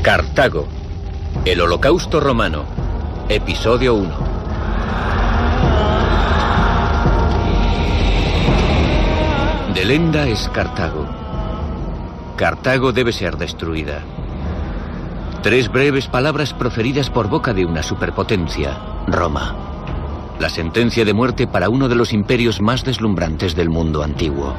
Cartago, el Holocausto Romano, episodio 1. Delenda es Cartago. Cartago debe ser destruida. 3 breves palabras proferidas por boca de una superpotencia, Roma. La sentencia de muerte para uno de los imperios más deslumbrantes del mundo antiguo.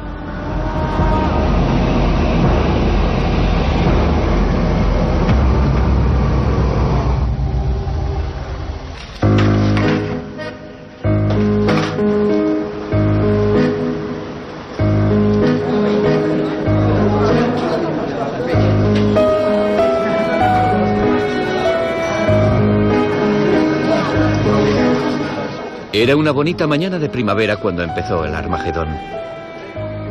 Era una bonita mañana de primavera cuando empezó el Armagedón.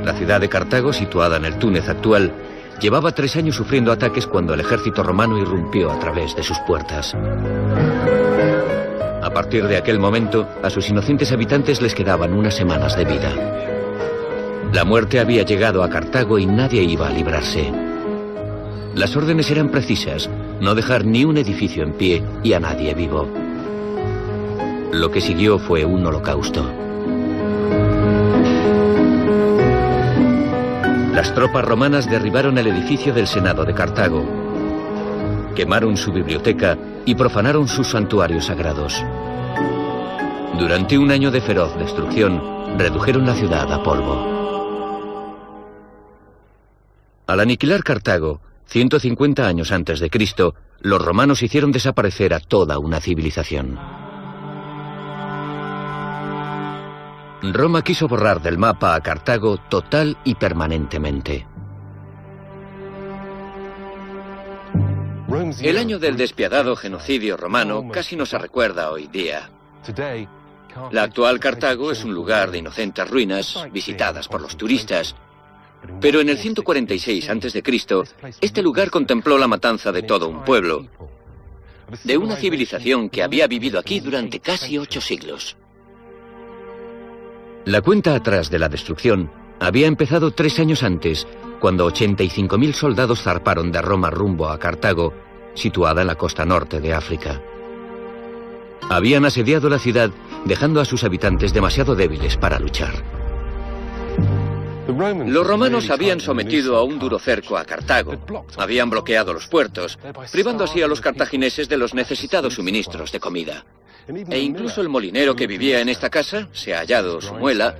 La ciudad de Cartago, situada en el Túnez actual, llevaba 3 años sufriendo ataques cuando el ejército romano irrumpió a través de sus puertas. A partir de aquel momento, a sus inocentes habitantes les quedaban unas semanas de vida. La muerte había llegado a Cartago y nadie iba a librarse. Las órdenes eran precisas: no dejar ni un edificio en pie y a nadie vivo. Lo que siguió fue un holocausto. Las tropas romanas derribaron el edificio del Senado de Cartago, quemaron su biblioteca y profanaron sus santuarios sagrados. Durante un año de feroz destrucción, redujeron la ciudad a polvo. Al aniquilar Cartago, 150 años antes de Cristo, los romanos hicieron desaparecer a toda una civilización. Roma quiso borrar del mapa a Cartago total y permanentemente. El año del despiadado genocidio romano casi nos recuerda hoy día. La actual Cartago es un lugar de inocentes ruinas visitadas por los turistas. Pero en el 146 a.C., este lugar contempló la matanza de todo un pueblo, de una civilización que había vivido aquí durante casi 8 siglos. La cuenta atrás de la destrucción había empezado 3 años antes, cuando 85.000 soldados zarparon de Roma rumbo a Cartago, situada en la costa norte de África. Habían asediado la ciudad, dejando a sus habitantes demasiado débiles para luchar. Los romanos habían sometido a un duro cerco a Cartago. Habían bloqueado los puertos, privando así a los cartagineses de los necesitados suministros de comida. E incluso el molinero que vivía en esta casa, se ha hallado su muela,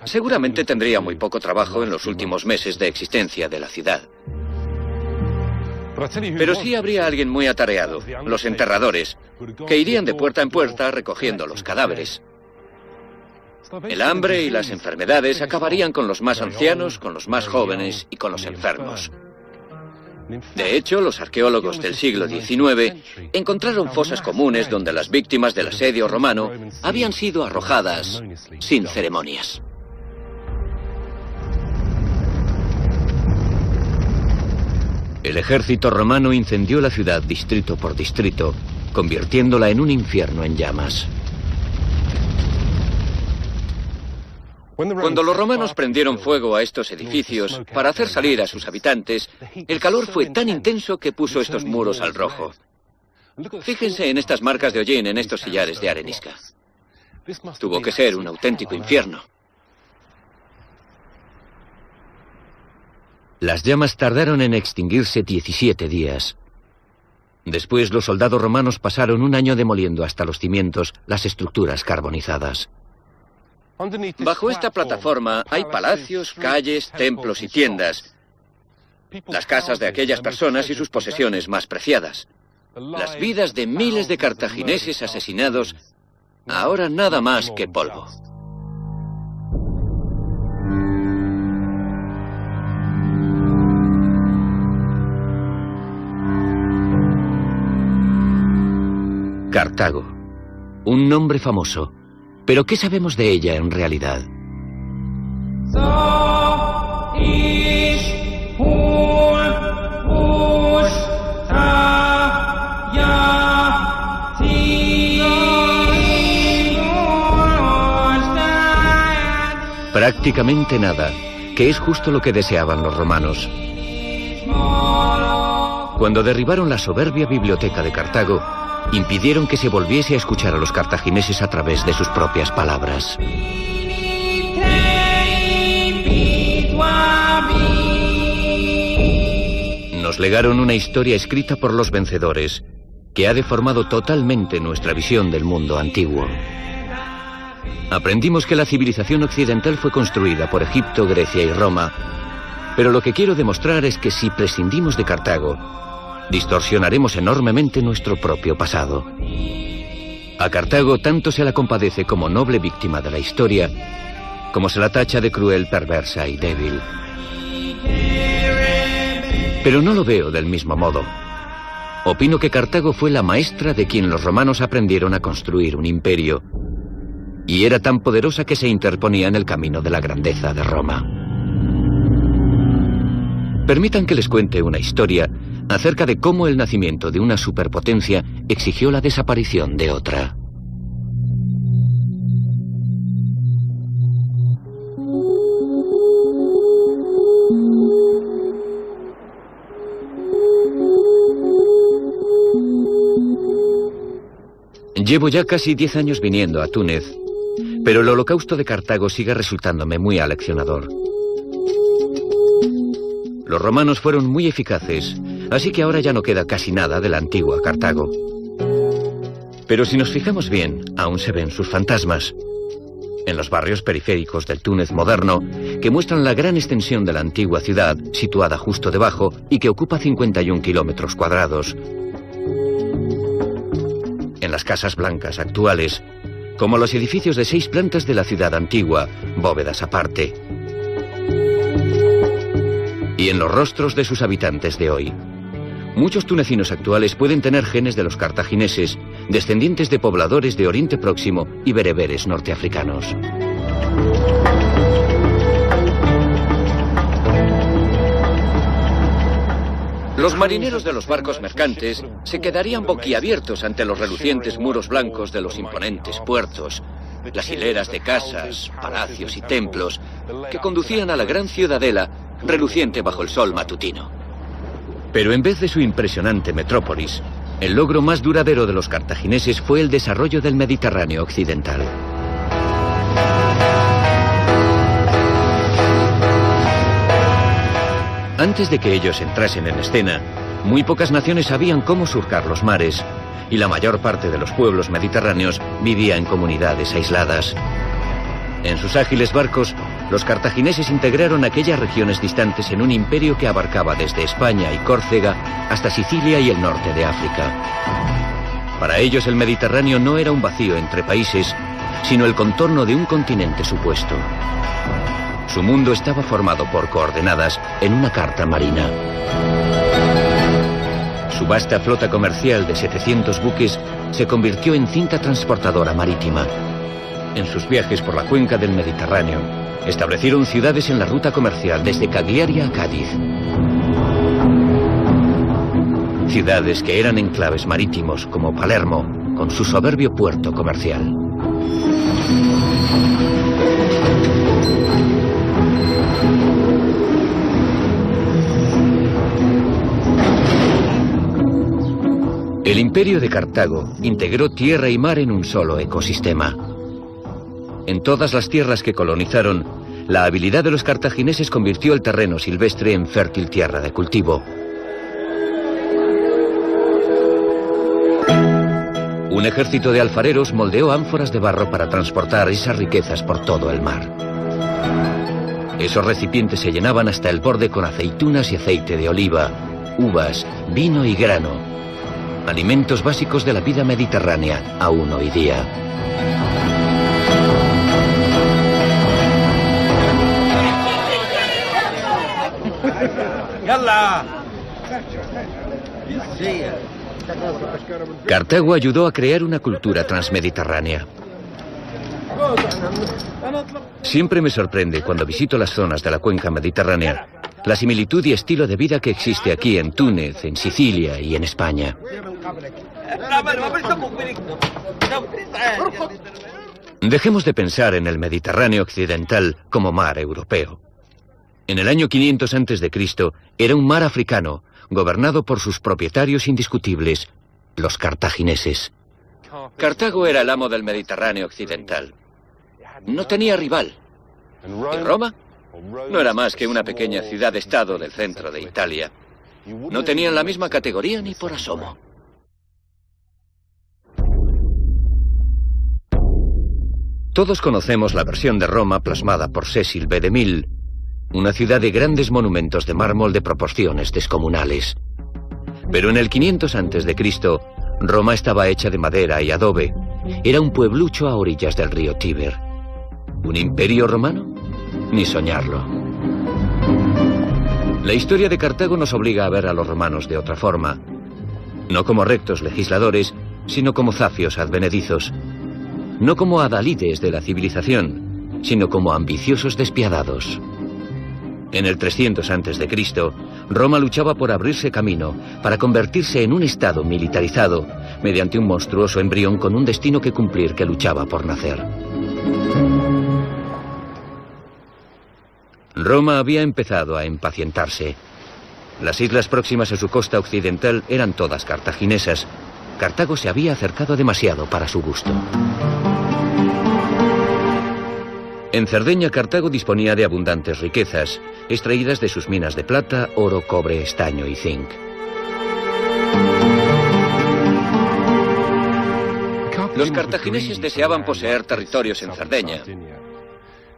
seguramente tendría muy poco trabajo en los últimos meses de existencia de la ciudad. Pero sí habría alguien muy atareado, los enterradores, que irían de puerta en puerta recogiendo los cadáveres. El hambre y las enfermedades acabarían con los más ancianos, con los más jóvenes y con los enfermos. De hecho, los arqueólogos del siglo XIX encontraron fosas comunes donde las víctimas del asedio romano habían sido arrojadas sin ceremonias. El ejército romano incendió la ciudad distrito por distrito, convirtiéndola en un infierno en llamas. Cuando los romanos prendieron fuego a estos edificios para hacer salir a sus habitantes, el calor fue tan intenso que puso estos muros al rojo. Fíjense en estas marcas de hollín en estos sillares de arenisca. Tuvo que ser un auténtico infierno. Las llamas tardaron en extinguirse 17 días. Después, los soldados romanos pasaron un año demoliendo hasta los cimientos las estructuras carbonizadas. Bajo esta plataforma hay palacios, calles, templos y tiendas, las casas de aquellas personas y sus posesiones más preciadas. Las vidas de miles de cartagineses asesinados, ahora nada más que polvo. Cartago, un nombre famoso. ¿Pero qué sabemos de ella en realidad? Prácticamente nada, que es justo lo que deseaban los romanos. Cuando derribaron la soberbia biblioteca de Cartago, impidieron que se volviese a escuchar a los cartagineses a través de sus propias palabras. Nos legaron una historia escrita por los vencedores, que ha deformado totalmente nuestra visión del mundo antiguo. Aprendimos que la civilización occidental fue construida por Egipto, Grecia y Roma, pero lo que quiero demostrar es que si prescindimos de Cartago, distorsionaremos enormemente nuestro propio pasado. A Cartago tanto se la compadece como noble víctima de la historia, como se la tacha de cruel, perversa y débil. Pero no lo veo del mismo modo. Opino que Cartago fue la maestra de quien los romanos aprendieron a construir un imperio, y era tan poderosa que se interponía en el camino de la grandeza de Roma. Permitan que les cuente una historia acerca de cómo el nacimiento de una superpotencia exigió la desaparición de otra. Llevo ya casi 10 años viniendo a Túnez, pero el holocausto de Cartago sigue resultándome muy aleccionador. Los romanos fueron muy eficaces, así que ahora ya no queda casi nada de la antigua Cartago. Pero si nos fijamos bien, aún se ven sus fantasmas. En los barrios periféricos del Túnez moderno, que muestran la gran extensión de la antigua ciudad, situada justo debajo y que ocupa 51 kilómetros cuadrados. En las casas blancas actuales, como los edificios de 6 plantas de la ciudad antigua, bóvedas aparte. Y en los rostros de sus habitantes de hoy. Muchos tunecinos actuales pueden tener genes de los cartagineses, descendientes de pobladores de Oriente Próximo y bereberes norteafricanos. Los marineros de los barcos mercantes se quedarían boquiabiertos ante los relucientes muros blancos de los imponentes puertos, las hileras de casas, palacios y templos que conducían a la gran ciudadela reluciente bajo el sol matutino. Pero en vez de su impresionante metrópolis, el logro más duradero de los cartagineses fue el desarrollo del Mediterráneo occidental. Antes de que ellos entrasen en escena, muy pocas naciones sabían cómo surcar los mares, y la mayor parte de los pueblos mediterráneos vivía en comunidades aisladas. En sus ágiles barcos, los cartagineses integraron aquellas regiones distantes en un imperio que abarcaba desde España y Córcega hasta Sicilia y el norte de África. Para ellos el Mediterráneo no era un vacío entre países, sino el contorno de un continente supuesto. Su mundo estaba formado por coordenadas en una carta marina. Su vasta flota comercial de 700 buques se convirtió en cinta transportadora marítima. En sus viajes por la cuenca del Mediterráneo, establecieron ciudades en la ruta comercial desde Cagliari a Cádiz. Ciudades que eran enclaves marítimos como Palermo, con su soberbio puerto comercial. El imperio de Cartago integró tierra y mar en un solo ecosistema. En todas las tierras que colonizaron, la habilidad de los cartagineses convirtió el terreno silvestre en fértil tierra de cultivo. Un ejército de alfareros moldeó ánforas de barro para transportar esas riquezas por todo el mar. Esos recipientes se llenaban hasta el borde con aceitunas y aceite de oliva, uvas, vino y grano. Alimentos básicos de la vida mediterránea, aún hoy día. Cartago ayudó a crear una cultura transmediterránea. Siempre me sorprende cuando visito las zonas de la cuenca mediterránea la similitud y estilo de vida que existe aquí en Túnez, en Sicilia y en España. Dejemos de pensar en el Mediterráneo occidental como mar europeo. En el año 500 a.C. era un mar africano, gobernado por sus propietarios indiscutibles, los cartagineses. Cartago era el amo del Mediterráneo occidental. No tenía rival. ¿Y Roma? No era más que una pequeña ciudad-estado del centro de Italia. No tenían la misma categoría ni por asomo. Todos conocemos la versión de Roma plasmada por Cecil B. DeMille, una ciudad de grandes monumentos de mármol de proporciones descomunales. Pero en el 500 a.C., Roma estaba hecha de madera y adobe. Era un pueblucho a orillas del río Tíber. ¿Un imperio romano? Ni soñarlo. La historia de Cartago nos obliga a ver a los romanos de otra forma. No como rectos legisladores, sino como zafios advenedizos. No como adalides de la civilización, sino como ambiciosos despiadados. En el 300 a.C., Roma luchaba por abrirse camino, para convertirse en un estado militarizado, mediante un monstruoso embrión con un destino que cumplir que luchaba por nacer. Roma había empezado a impacientarse. Las islas próximas a su costa occidental eran todas cartaginesas. Cartago se había acercado demasiado para su gusto. En Cerdeña, Cartago disponía de abundantes riquezas, extraídas de sus minas de plata, oro, cobre, estaño y zinc. Los cartagineses deseaban poseer territorios en Cerdeña.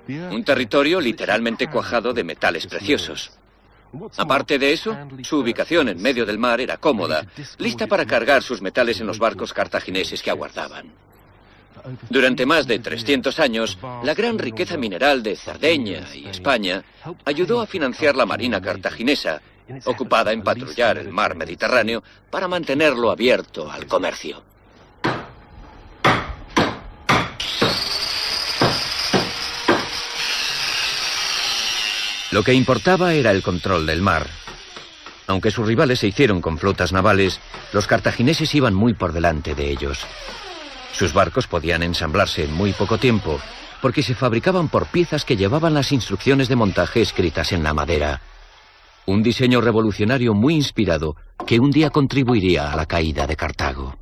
Un territorio literalmente cuajado de metales preciosos. Aparte de eso, su ubicación en medio del mar era cómoda, lista para cargar sus metales en los barcos cartagineses que aguardaban. Durante más de 300 años, la gran riqueza mineral de Cerdeña y España ayudó a financiar la marina cartaginesa, ocupada en patrullar el mar Mediterráneo para mantenerlo abierto al comercio. Lo que importaba era el control del mar. Aunque sus rivales se hicieron con flotas navales, los cartagineses iban muy por delante de ellos. Sus barcos podían ensamblarse en muy poco tiempo, porque se fabricaban por piezas que llevaban las instrucciones de montaje escritas en la madera. Un diseño revolucionario muy inspirado que un día contribuiría a la caída de Cartago.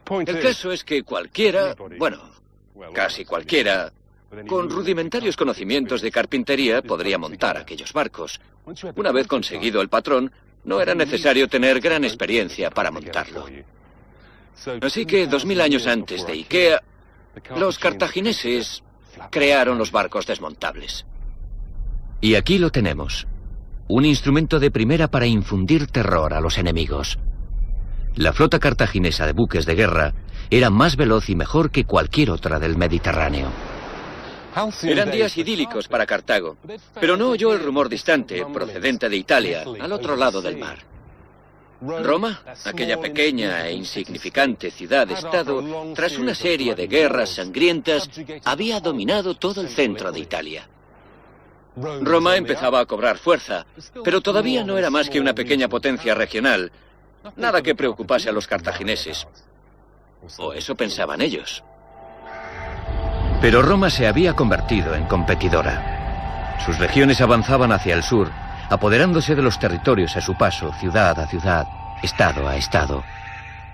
El caso es que cualquiera, bueno, casi cualquiera, con rudimentarios conocimientos de carpintería podría montar aquellos barcos. Una vez conseguido el patrón, no era necesario tener gran experiencia para montarlo. Así que 2000 años antes de Ikea, los cartagineses crearon los barcos desmontables. Y aquí lo tenemos. Un instrumento de primera para infundir terror a los enemigos. La flota cartaginesa de buques de guerra era más veloz y mejor que cualquier otra del Mediterráneo. Eran días idílicos para Cartago, pero no oyó el rumor distante, procedente de Italia, al otro lado del mar. Roma, aquella pequeña e insignificante ciudad-estado, tras una serie de guerras sangrientas, había dominado todo el centro de Italia. Roma empezaba a cobrar fuerza, pero todavía no era más que una pequeña potencia regional, nada que preocupase a los cartagineses. O eso pensaban ellos. Pero Roma se había convertido en competidora. Sus legiones avanzaban hacia el sur, apoderándose de los territorios a su paso, ciudad a ciudad, estado a estado.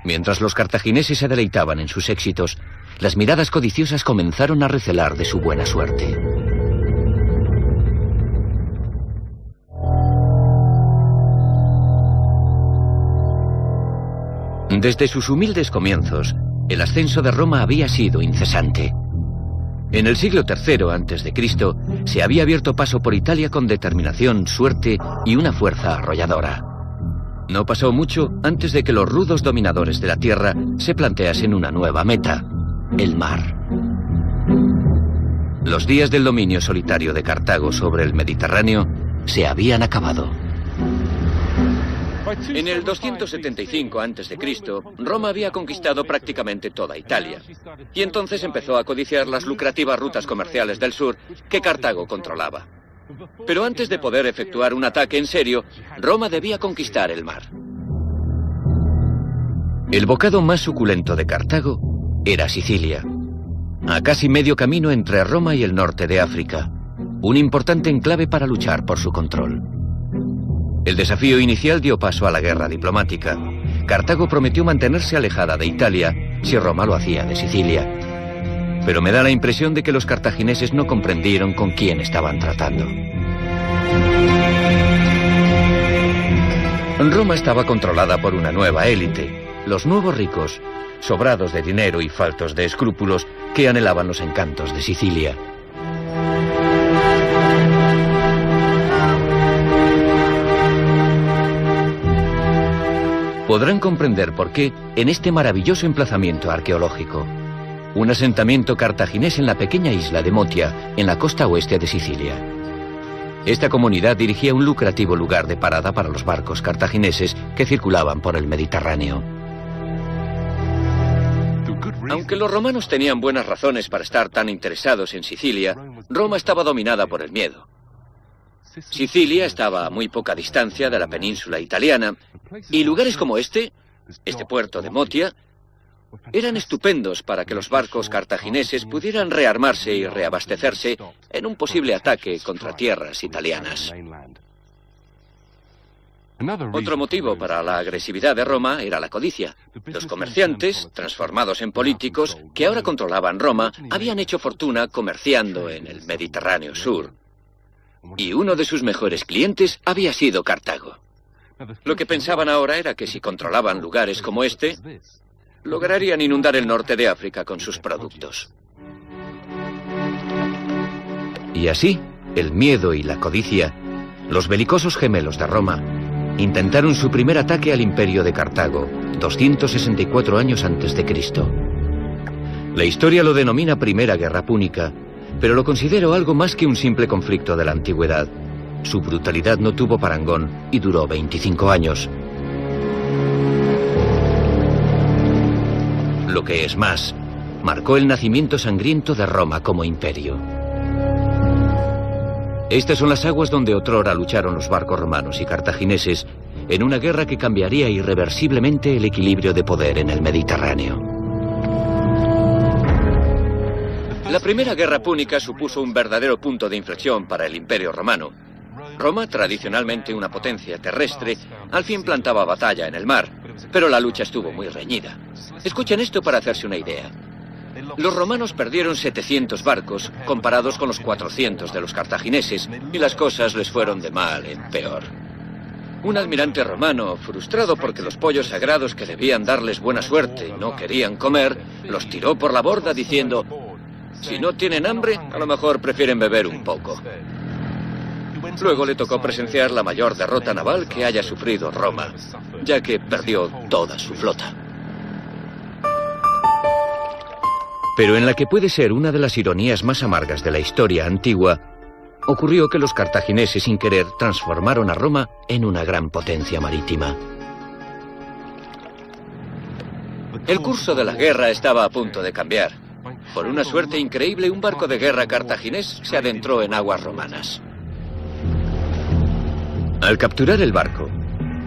Mientras los cartagineses se deleitaban en sus éxitos, las miradas codiciosas comenzaron a recelar de su buena suerte. Desde sus humildes comienzos, el ascenso de Roma había sido incesante. En el siglo III a.C. se había abierto paso por Italia con determinación, suerte y una fuerza arrolladora. No pasó mucho antes de que los rudos dominadores de la tierra se planteasen una nueva meta, el mar. Los días del dominio solitario de Cartago sobre el Mediterráneo se habían acabado. En el 275 a.C., Roma había conquistado prácticamente toda Italia, y entonces empezó a codiciar las lucrativas rutas comerciales del sur que Cartago controlaba. Pero antes de poder efectuar un ataque en serio, Roma debía conquistar el mar. El bocado más suculento de Cartago era Sicilia, a casi medio camino entre Roma y el norte de África, un importante enclave para luchar por su control. El desafío inicial dio paso a la guerra diplomática. Cartago prometió mantenerse alejada de Italia si Roma lo hacía de Sicilia. Pero me da la impresión de que los cartagineses no comprendieron con quién estaban tratando. Roma estaba controlada por una nueva élite, los nuevos ricos, sobrados de dinero y faltos de escrúpulos, que anhelaban los encantos de Sicilia. Podrán comprender por qué en este maravilloso emplazamiento arqueológico, un asentamiento cartaginés en la pequeña isla de Motia, en la costa oeste de Sicilia. Esta comunidad dirigía un lucrativo lugar de parada para los barcos cartagineses que circulaban por el Mediterráneo. Aunque los romanos tenían buenas razones para estar tan interesados en Sicilia, Roma estaba dominada por el miedo. Sicilia estaba a muy poca distancia de la península italiana, y lugares como este puerto de Motia, eran estupendos para que los barcos cartagineses pudieran rearmarse y reabastecerse en un posible ataque contra tierras italianas. Otro motivo para la agresividad de Roma era la codicia. Los comerciantes, transformados en políticos, que ahora controlaban Roma, habían hecho fortuna comerciando en el Mediterráneo Sur. Y uno de sus mejores clientes había sido Cartago. Lo que pensaban ahora era que si controlaban lugares como este, lograrían inundar el norte de África con sus productos. Y así, el miedo y la codicia, los belicosos gemelos de Roma, intentaron su primer ataque al imperio de Cartago, 264 años antes de Cristo. La historia lo denomina Primera Guerra Púnica, pero lo considero algo más que un simple conflicto de la antigüedad. Su brutalidad no tuvo parangón y duró 25 años. Lo que es más, marcó el nacimiento sangriento de Roma como imperio. Estas son las aguas donde otrora lucharon los barcos romanos y cartagineses en una guerra que cambiaría irreversiblemente el equilibrio de poder en el Mediterráneo. La Primera Guerra Púnica supuso un verdadero punto de inflexión para el Imperio Romano. Roma, tradicionalmente una potencia terrestre, al fin plantaba batalla en el mar, pero la lucha estuvo muy reñida. Escuchen esto para hacerse una idea. Los romanos perdieron 700 barcos comparados con los 400 de los cartagineses, y las cosas les fueron de mal en peor. Un almirante romano, frustrado porque los pollos sagrados que debían darles buena suerte no querían comer, los tiró por la borda diciendo: si no tienen hambre, a lo mejor prefieren beber un poco. Luego le tocó presenciar la mayor derrota naval que haya sufrido Roma, ya que perdió toda su flota. Pero en la que puede ser una de las ironías más amargas de la historia antigua, ocurrió que los cartagineses sin querer transformaron a Roma en una gran potencia marítima. El curso de la guerra estaba a punto de cambiar. Por una suerte increíble, un barco de guerra cartaginés se adentró en aguas romanas. Al capturar el barco,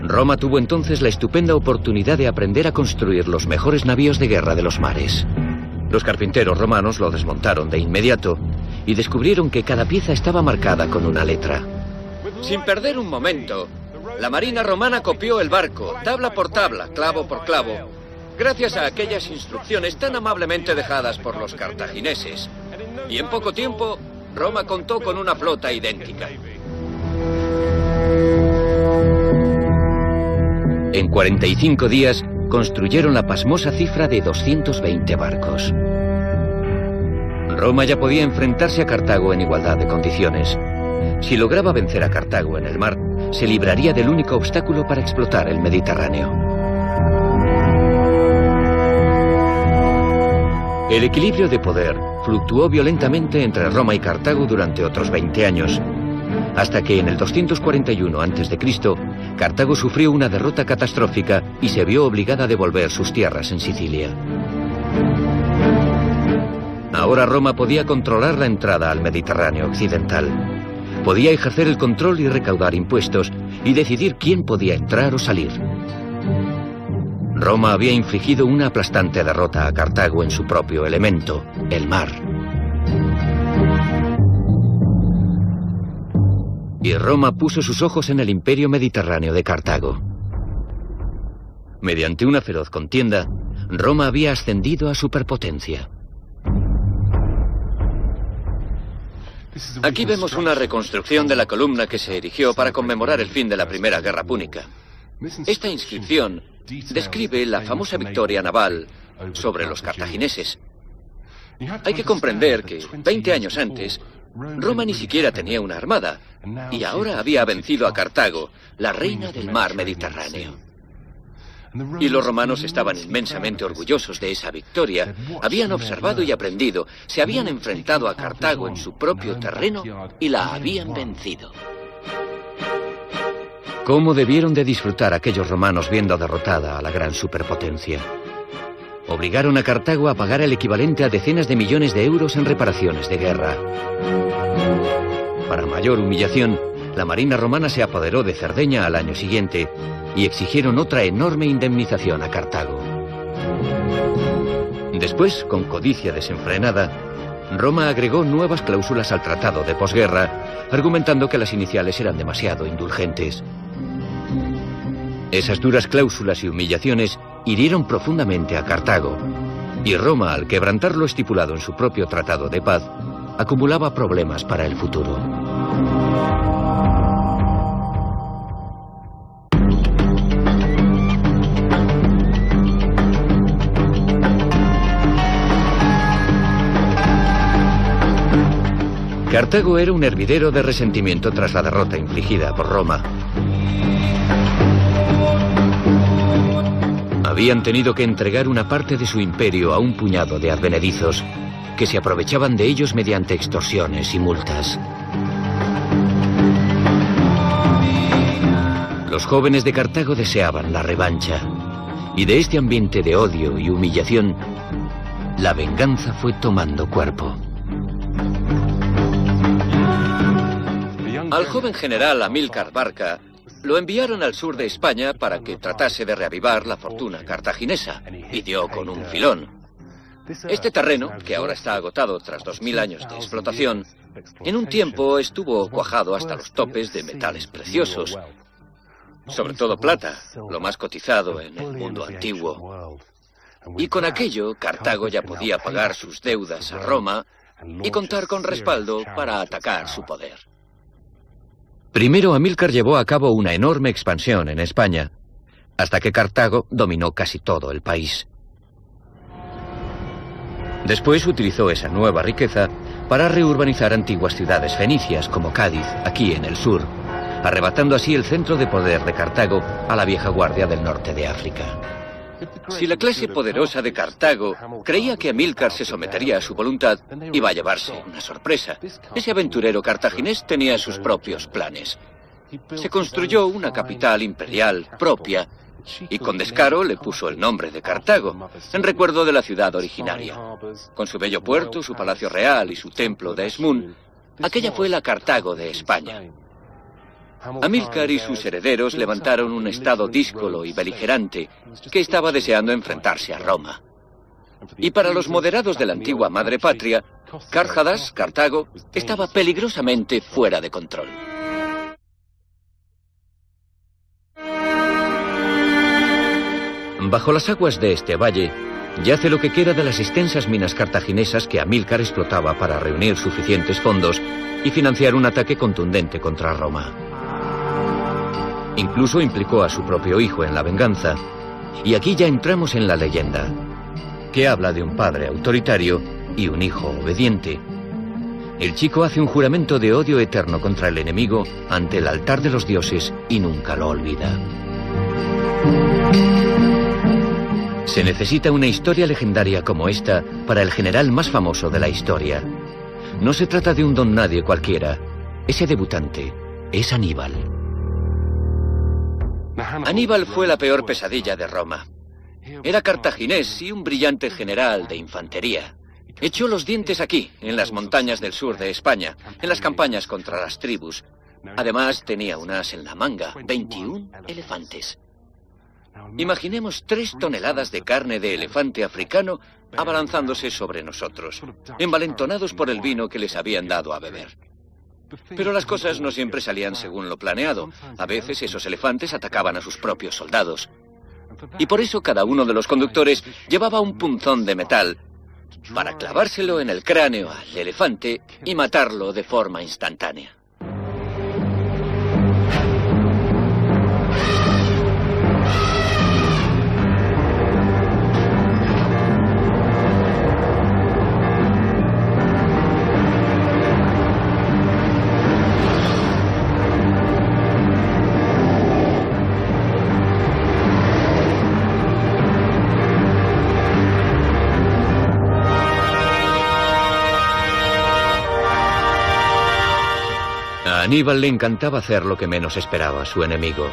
Roma tuvo entonces la estupenda oportunidad de aprender a construir los mejores navíos de guerra de los mares. Los carpinteros romanos lo desmontaron de inmediato y descubrieron que cada pieza estaba marcada con una letra. Sin perder un momento, la marina romana copió el barco, tabla por tabla, clavo por clavo, gracias a aquellas instrucciones tan amablemente dejadas por los cartagineses. Y en poco tiempo, Roma contó con una flota idéntica. En 45 días, construyeron la pasmosa cifra de 220 barcos. Roma ya podía enfrentarse a Cartago en igualdad de condiciones. Si lograba vencer a Cartago en el mar, se libraría del único obstáculo para explotar el Mediterráneo. El equilibrio de poder fluctuó violentamente entre Roma y Cartago durante otros 20 años, hasta que en el 241 a.C., Cartago sufrió una derrota catastrófica y se vio obligada a devolver sus tierras en Sicilia. Ahora Roma podía controlar la entrada al Mediterráneo occidental. Podía ejercer el control y recaudar impuestos y decidir quién podía entrar o salir. Roma había infligido una aplastante derrota a Cartago en su propio elemento, el mar. Y Roma puso sus ojos en el imperio mediterráneo de Cartago. Mediante una feroz contienda, Roma había ascendido a superpotencia. Aquí vemos una reconstrucción de la columna que se erigió para conmemorar el fin de la Primera Guerra Púnica. Esta inscripción describe la famosa victoria naval sobre los cartagineses. Hay que comprender que 20 años antes, Roma ni siquiera tenía una armada, y ahora había vencido a Cartago, la reina del mar Mediterráneo. Y los romanos estaban inmensamente orgullosos de esa victoria. Habían observado y aprendido, se habían enfrentado a Cartago en su propio terreno y la habían vencido. ¿Cómo debieron de disfrutar aquellos romanos viendo derrotada a la gran superpotencia? Obligaron a Cartago a pagar el equivalente a decenas de millones de euros en reparaciones de guerra. Para mayor humillación, la marina romana se apoderó de Cerdeña al año siguiente y exigieron otra enorme indemnización a Cartago. Después, con codicia desenfrenada, Roma agregó nuevas cláusulas al tratado de posguerra, argumentando que las iniciales eran demasiado indulgentes. Esas duras cláusulas y humillaciones hirieron profundamente a Cartago, y Roma, al quebrantar lo estipulado en su propio tratado de paz, acumulaba problemas para el futuro. Cartago era un hervidero de resentimiento tras la derrota infligida por Roma. Habían tenido que entregar una parte de su imperio a un puñado de advenedizos que se aprovechaban de ellos mediante extorsiones y multas. Los jóvenes de Cartago deseaban la revancha, y de este ambiente de odio y humillación, la venganza fue tomando cuerpo. Al joven general Amílcar Barca lo enviaron al sur de España para que tratase de reavivar la fortuna cartaginesa, y dio con un filón. Este terreno, que ahora está agotado tras 2000 años de explotación, en un tiempo estuvo cuajado hasta los topes de metales preciosos, sobre todo plata, lo más cotizado en el mundo antiguo. Y con aquello, Cartago ya podía pagar sus deudas a Roma y contar con respaldo para atacar su poder. Primero, Amílcar llevó a cabo una enorme expansión en España, hasta que Cartago dominó casi todo el país. Después utilizó esa nueva riqueza para reurbanizar antiguas ciudades fenicias como Cádiz, aquí en el sur, arrebatando así el centro de poder de Cartago a la vieja guardia del norte de África. Si la clase poderosa de Cartago creía que Amílcar se sometería a su voluntad, iba a llevarse una sorpresa. Ese aventurero cartaginés tenía sus propios planes. Se construyó una capital imperial propia y con descaro le puso el nombre de Cartago, en recuerdo de la ciudad originaria. Con su bello puerto, su palacio real y su templo de Esmun, aquella fue la Cartago de España. Amílcar y sus herederos levantaron un estado díscolo y beligerante que estaba deseando enfrentarse a Roma. Y para los moderados de la antigua madre patria, Carjadas, Cartago, estaba peligrosamente fuera de control. Bajo las aguas de este valle yace lo que queda de las extensas minas cartaginesas que Amílcar explotaba para reunir suficientes fondos y financiar un ataque contundente contra Roma. Incluso implicó a su propio hijo en la venganza, y aquí ya entramos en la leyenda, que habla de un padre autoritario y un hijo obediente. El chico hace un juramento de odio eterno contra el enemigo ante el altar de los dioses y nunca lo olvida. Se necesita una historia legendaria como esta para el general más famoso de la historia. No se trata de un don nadie cualquiera. Ese debutante es Aníbal. Aníbal fue la peor pesadilla de Roma. Era cartaginés y un brillante general de infantería. Echó los dientes aquí, en las montañas del sur de España, en las campañas contra las tribus. Además, tenía un as en la manga, 21 elefantes. Imaginemos 3 toneladas de carne de elefante africano abalanzándose sobre nosotros, envalentonados por el vino que les habían dado a beber. Pero las cosas no siempre salían según lo planeado. A veces esos elefantes atacaban a sus propios soldados. Y por eso cada uno de los conductores llevaba un punzón de metal para clavárselo en el cráneo al elefante y matarlo de forma instantánea. A Aníbal le encantaba hacer lo que menos esperaba su enemigo.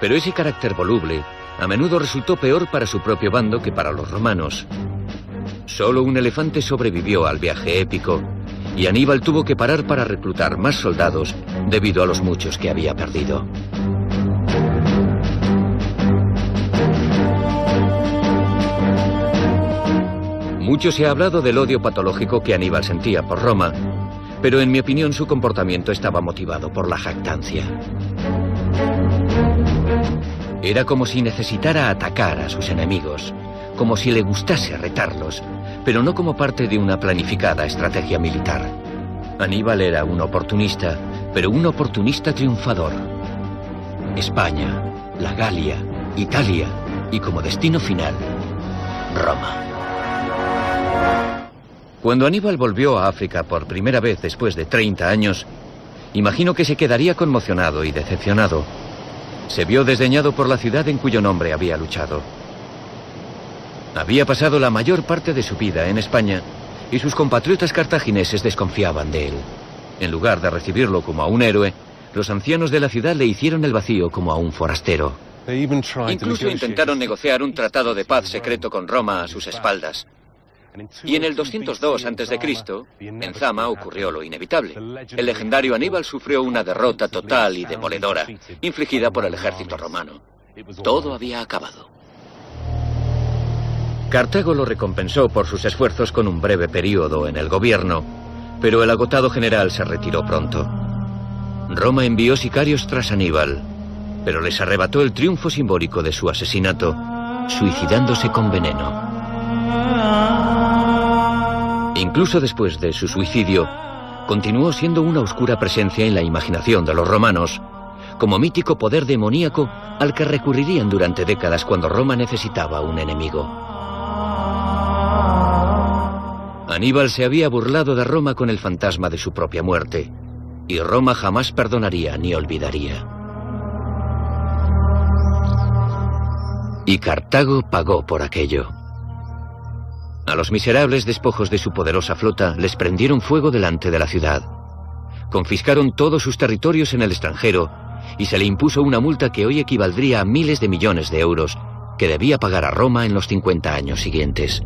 Pero ese carácter voluble a menudo resultó peor para su propio bando que para los romanos. Solo un elefante sobrevivió al viaje épico y Aníbal tuvo que parar para reclutar más soldados debido a los muchos que había perdido. Mucho se ha hablado del odio patológico que Aníbal sentía por Roma, pero en mi opinión su comportamiento estaba motivado por la jactancia. Era como si necesitara atacar a sus enemigos, como si le gustase retarlos, pero no como parte de una planificada estrategia militar. Aníbal era un oportunista, pero un oportunista triunfador. España, la Galia, Italia y como destino final, Roma. Cuando Aníbal volvió a África por primera vez después de 30 años, imagino que se quedaría conmocionado y decepcionado. Se vio desdeñado por la ciudad en cuyo nombre había luchado. Había pasado la mayor parte de su vida en España y sus compatriotas cartagineses desconfiaban de él. En lugar de recibirlo como a un héroe, los ancianos de la ciudad le hicieron el vacío como a un forastero. Incluso intentaron negociar un tratado de paz secreto con Roma a sus espaldas. Y en el 202 a.C., en Zama ocurrió lo inevitable. El legendario Aníbal sufrió una derrota total y demoledora, infligida por el ejército romano. Todo había acabado. Cartago lo recompensó por sus esfuerzos con un breve periodo en el gobierno, pero el agotado general se retiró pronto. Roma envió sicarios tras Aníbal, pero les arrebató el triunfo simbólico de su asesinato, suicidándose con veneno. Incluso después de su suicidio, continuó siendo una oscura presencia en la imaginación de los romanos, como mítico poder demoníaco al que recurrirían durante décadas cuando Roma necesitaba un enemigo. Aníbal se había burlado de Roma con el fantasma de su propia muerte, y Roma jamás perdonaría ni olvidaría. Y Cartago pagó por aquello. A los miserables despojos de su poderosa flota les prendieron fuego delante de la ciudad. Confiscaron todos sus territorios en el extranjero y se le impuso una multa que hoy equivaldría a miles de millones de euros que debía pagar a Roma en los 50 años siguientes.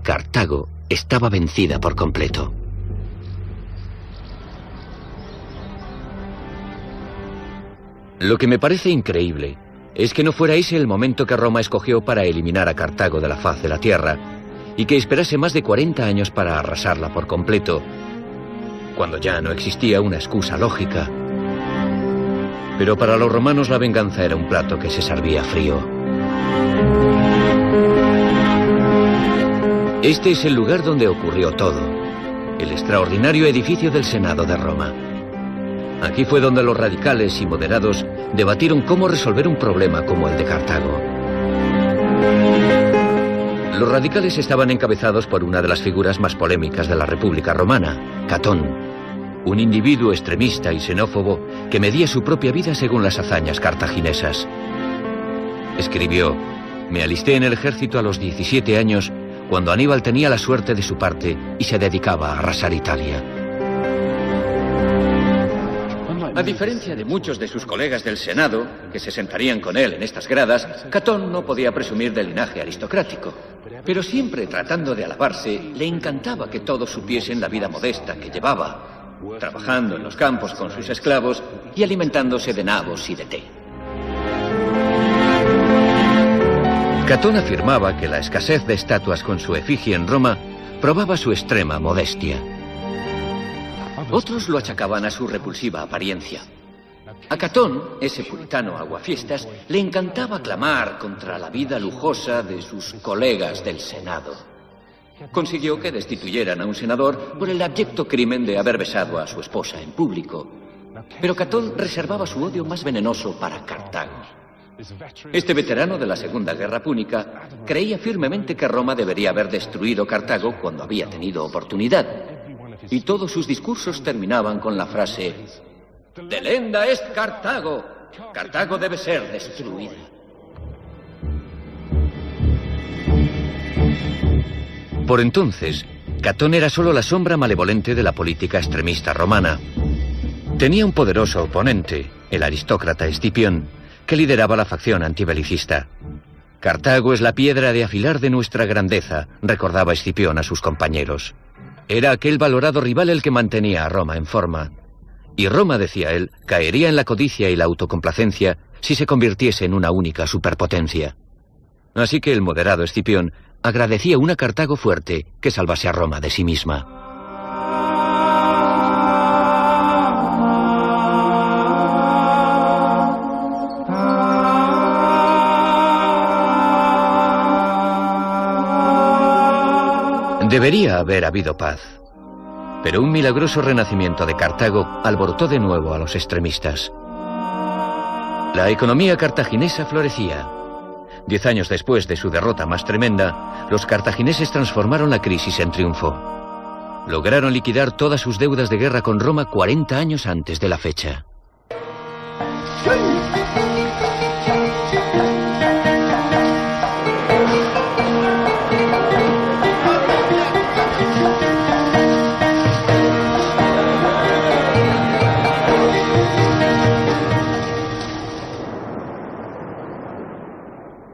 Cartago estaba vencida por completo. Lo que me parece increíble es que no fuera ese el momento que Roma escogió para eliminar a Cartago de la faz de la tierra y que esperase más de 40 años para arrasarla por completo, cuando ya no existía una excusa lógica. Pero para los romanos la venganza era un plato que se servía frío. Este es el lugar donde ocurrió todo, el extraordinario edificio del Senado de Roma. Aquí fue donde los radicales y moderados debatieron cómo resolver un problema como el de Cartago. Los radicales estaban encabezados por una de las figuras más polémicas de la República Romana, Catón, un individuo extremista y xenófobo que medía su propia vida según las hazañas cartaginesas. Escribió: «Me alisté en el ejército a los 17 años, cuando Aníbal tenía la suerte de su parte y se dedicaba a arrasar Italia. A diferencia de muchos de sus colegas del Senado, que se sentarían con él en estas gradas, Catón no podía presumir de linaje aristocrático. Pero siempre tratando de alabarse, le encantaba que todos supiesen la vida modesta que llevaba, trabajando en los campos con sus esclavos y alimentándose de nabos y de té. Catón afirmaba que la escasez de estatuas con su efigie en Roma probaba su extrema modestia. Otros lo achacaban a su repulsiva apariencia. A Catón, ese puritano aguafiestas, le encantaba clamar contra la vida lujosa de sus colegas del Senado. Consiguió que destituyeran a un senador por el abyecto crimen de haber besado a su esposa en público. Pero Catón reservaba su odio más venenoso para Cartago. Este veterano de la Segunda Guerra Púnica creía firmemente que Roma debería haber destruido Cartago cuando había tenido oportunidad. Y todos sus discursos terminaban con la frase: «Delenda est Cartago. Cartago debe ser destruida». Por entonces, Catón era solo la sombra malevolente de la política extremista romana. Tenía un poderoso oponente, el aristócrata Escipión, que lideraba la facción antibelicista. «Cartago es la piedra de afilar de nuestra grandeza», recordaba Escipión a sus compañeros. Era aquel valorado rival el que mantenía a Roma en forma. Y Roma, decía él, caería en la codicia y la autocomplacencia si se convirtiese en una única superpotencia. Así que el moderado Escipión agradecía una Cartago fuerte que salvase a Roma de sí misma. Debería haber habido paz, pero un milagroso renacimiento de Cartago alborotó de nuevo a los extremistas. La economía cartaginesa florecía. 10 años después de su derrota más tremenda, los cartagineses transformaron la crisis en triunfo. Lograron liquidar todas sus deudas de guerra con Roma 40 años antes de la fecha.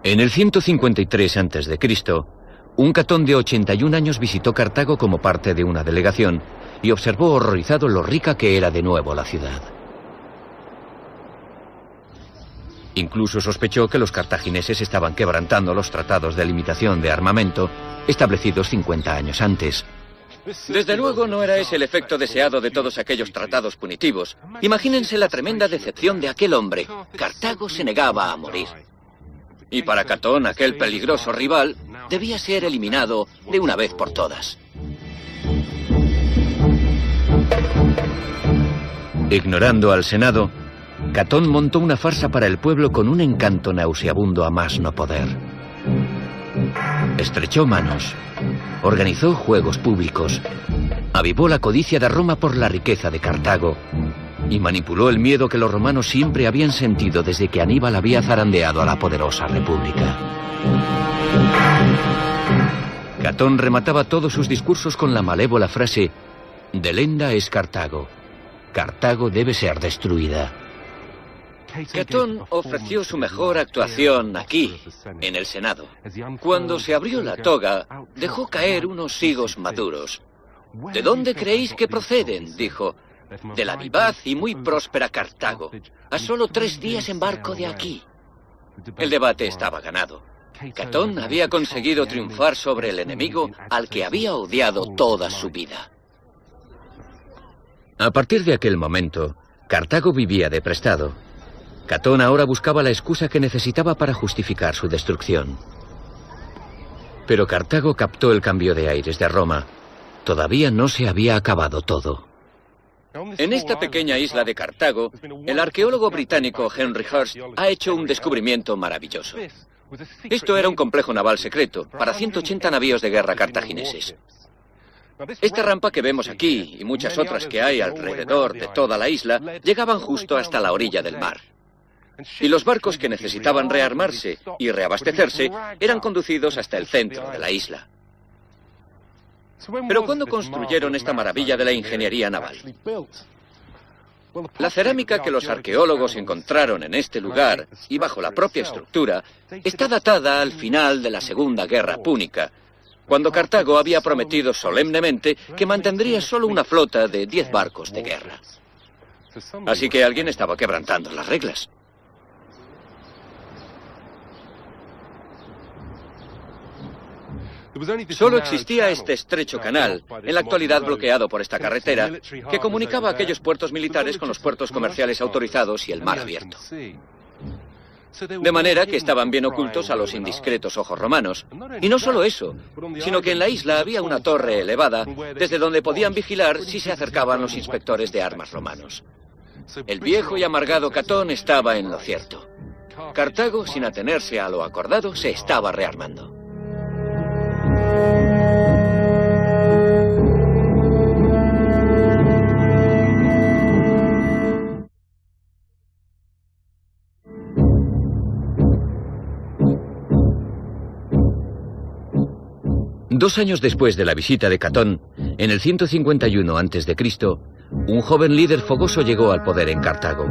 En el 153 a.C., un Catón de 81 años visitó Cartago como parte de una delegación y observó horrorizado lo rica que era de nuevo la ciudad. Incluso sospechó que los cartagineses estaban quebrantando los tratados de limitación de armamento establecidos 50 años antes. Desde luego no era ese el efecto deseado de todos aquellos tratados punitivos. Imagínense la tremenda decepción de aquel hombre. Cartago se negaba a morir. Y para Catón, aquel peligroso rival, debía ser eliminado de una vez por todas. Ignorando al Senado, Catón montó una farsa para el pueblo con un encanto nauseabundo a más no poder. Estrechó manos, organizó juegos públicos, avivó la codicia de Roma por la riqueza de Cartago y manipuló el miedo que los romanos siempre habían sentido desde que Aníbal había zarandeado a la poderosa república. Catón remataba todos sus discursos con la malévola frase: «Delenda es Cartago. Cartago debe ser destruida». Catón ofreció su mejor actuación aquí, en el Senado. Cuando se abrió la toga, dejó caer unos higos maduros. «¿De dónde creéis que proceden?», dijo. «De la vivaz y muy próspera Cartago, a solo 3 días en barco de aquí». El debate estaba ganado. Catón había conseguido triunfar sobre el enemigo al que había odiado toda su vida. A partir de aquel momento, Cartago vivía de prestado. Catón ahora buscaba la excusa que necesitaba para justificar su destrucción. Pero Cartago captó el cambio de aires de Roma. Todavía no se había acabado todo. En esta pequeña isla de Cartago, el arqueólogo británico Henry Hurst ha hecho un descubrimiento maravilloso. Esto era un complejo naval secreto para 180 navíos de guerra cartagineses. Esta rampa que vemos aquí y muchas otras que hay alrededor de toda la isla llegaban justo hasta la orilla del mar. Y los barcos que necesitaban rearmarse y reabastecerse eran conducidos hasta el centro de la isla. Pero ¿cuándo construyeron esta maravilla de la ingeniería naval? La cerámica que los arqueólogos encontraron en este lugar y bajo la propia estructura está datada al final de la Segunda Guerra Púnica, cuando Cartago había prometido solemnemente que mantendría solo una flota de 10 barcos de guerra. Así que alguien estaba quebrantando las reglas. Solo existía este estrecho canal, en la actualidad bloqueado por esta carretera, que comunicaba aquellos puertos militares con los puertos comerciales autorizados y el mar abierto. De manera que estaban bien ocultos a los indiscretos ojos romanos. Y no solo eso, sino que en la isla había una torre elevada desde donde podían vigilar si se acercaban los inspectores de armas romanos. El viejo y amargado Catón estaba en lo cierto. Cartago, sin atenerse a lo acordado, se estaba rearmando. Dos años después de la visita de Catón, en el 151 a.C., un joven líder fogoso llegó al poder en Cartago.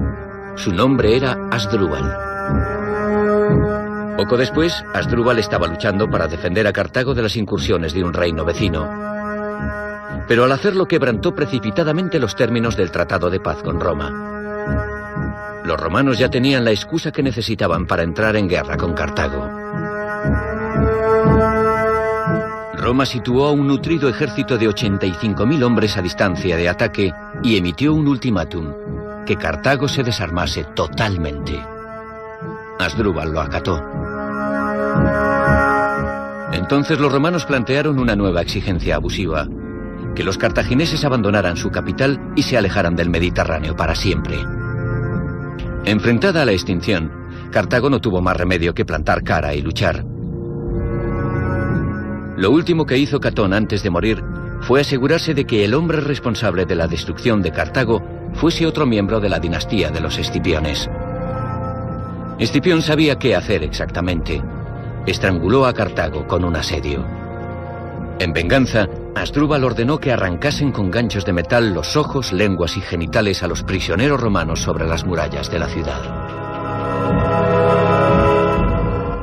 Su nombre era Asdrúbal. Poco después, Asdrúbal estaba luchando para defender a Cartago de las incursiones de un reino vecino. Pero al hacerlo quebrantó precipitadamente los términos del Tratado de Paz con Roma. Los romanos ya tenían la excusa que necesitaban para entrar en guerra con Cartago. Roma situó a un nutrido ejército de 85.000 hombres a distancia de ataque y emitió un ultimátum: que Cartago se desarmase totalmente. Asdrúbal lo acató. Entonces los romanos plantearon una nueva exigencia abusiva: que los cartagineses abandonaran su capital y se alejaran del Mediterráneo para siempre. Enfrentada a la extinción, Cartago no tuvo más remedio que plantar cara y luchar. Lo último que hizo Catón antes de morir fue asegurarse de que el hombre responsable de la destrucción de Cartago fuese otro miembro de la dinastía de los Escipiones. Escipión sabía qué hacer exactamente. Estranguló a Cartago con un asedio. En venganza, Asdrúbal ordenó que arrancasen con ganchos de metal los ojos, lenguas y genitales a los prisioneros romanos sobre las murallas de la ciudad.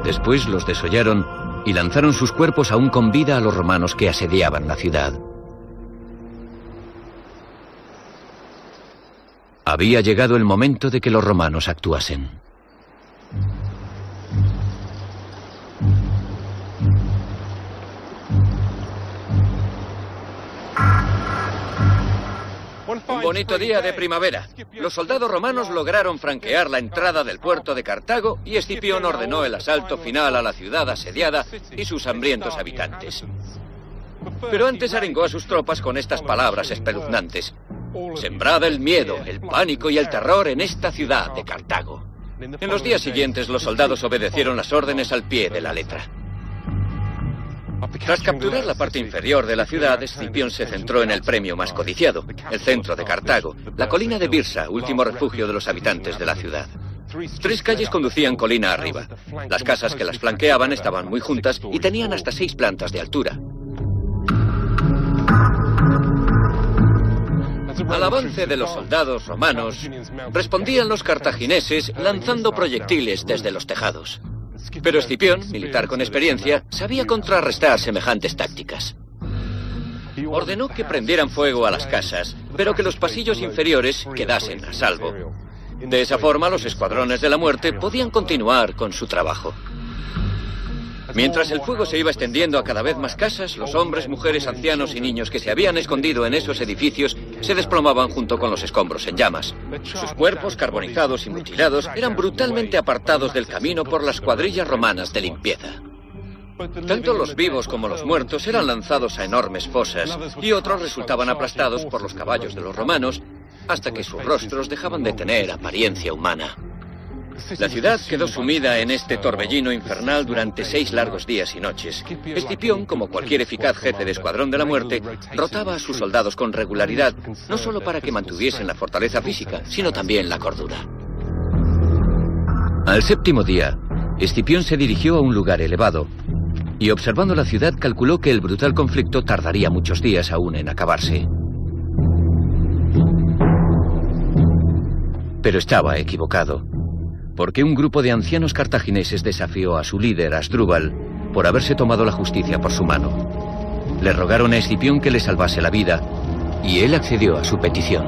Después los desollaron y lanzaron sus cuerpos aún con vida a los romanos que asediaban la ciudad. Había llegado el momento de que los romanos actuasen. Un bonito día de primavera. Los soldados romanos lograron franquear la entrada del puerto de Cartago y Escipión ordenó el asalto final a la ciudad asediada y sus hambrientos habitantes. Pero antes arengó a sus tropas con estas palabras espeluznantes: sembrad el miedo, el pánico y el terror en esta ciudad de Cartago. En los días siguientes los soldados obedecieron las órdenes al pie de la letra. Tras capturar la parte inferior de la ciudad, Escipión se centró en el premio más codiciado, el centro de Cartago, la colina de Birsa, último refugio de los habitantes de la ciudad. 3 calles conducían colina arriba. Las casas que las flanqueaban estaban muy juntas y tenían hasta 6 plantas de altura. Al avance de los soldados romanos, respondían los cartagineses lanzando proyectiles desde los tejados. Pero Escipión, militar con experiencia, sabía contrarrestar semejantes tácticas. Ordenó que prendieran fuego a las casas, pero que los pasillos inferiores quedasen a salvo. De esa forma, los escuadrones de la muerte podían continuar con su trabajo. Mientras el fuego se iba extendiendo a cada vez más casas, los hombres, mujeres, ancianos y niños que se habían escondido en esos edificios se desplomaban junto con los escombros en llamas. Sus cuerpos, carbonizados y mutilados, eran brutalmente apartados del camino por las cuadrillas romanas de limpieza. Tanto los vivos como los muertos eran lanzados a enormes fosas y otros resultaban aplastados por los caballos de los romanos hasta que sus rostros dejaban de tener apariencia humana. La ciudad quedó sumida en este torbellino infernal durante 6 largos días y noches. Escipión, como cualquier eficaz jefe de escuadrón de la muerte, rotaba a sus soldados con regularidad, no solo para que mantuviesen la fortaleza física, sino también la cordura. Al 7º día, Escipión se dirigió a un lugar elevado y, observando la ciudad, calculó que el brutal conflicto tardaría muchos días aún en acabarse. Pero estaba equivocado, porque un grupo de ancianos cartagineses desafió a su líder, Asdrúbal, por haberse tomado la justicia por su mano. Le rogaron a Escipión que le salvase la vida, y él accedió a su petición.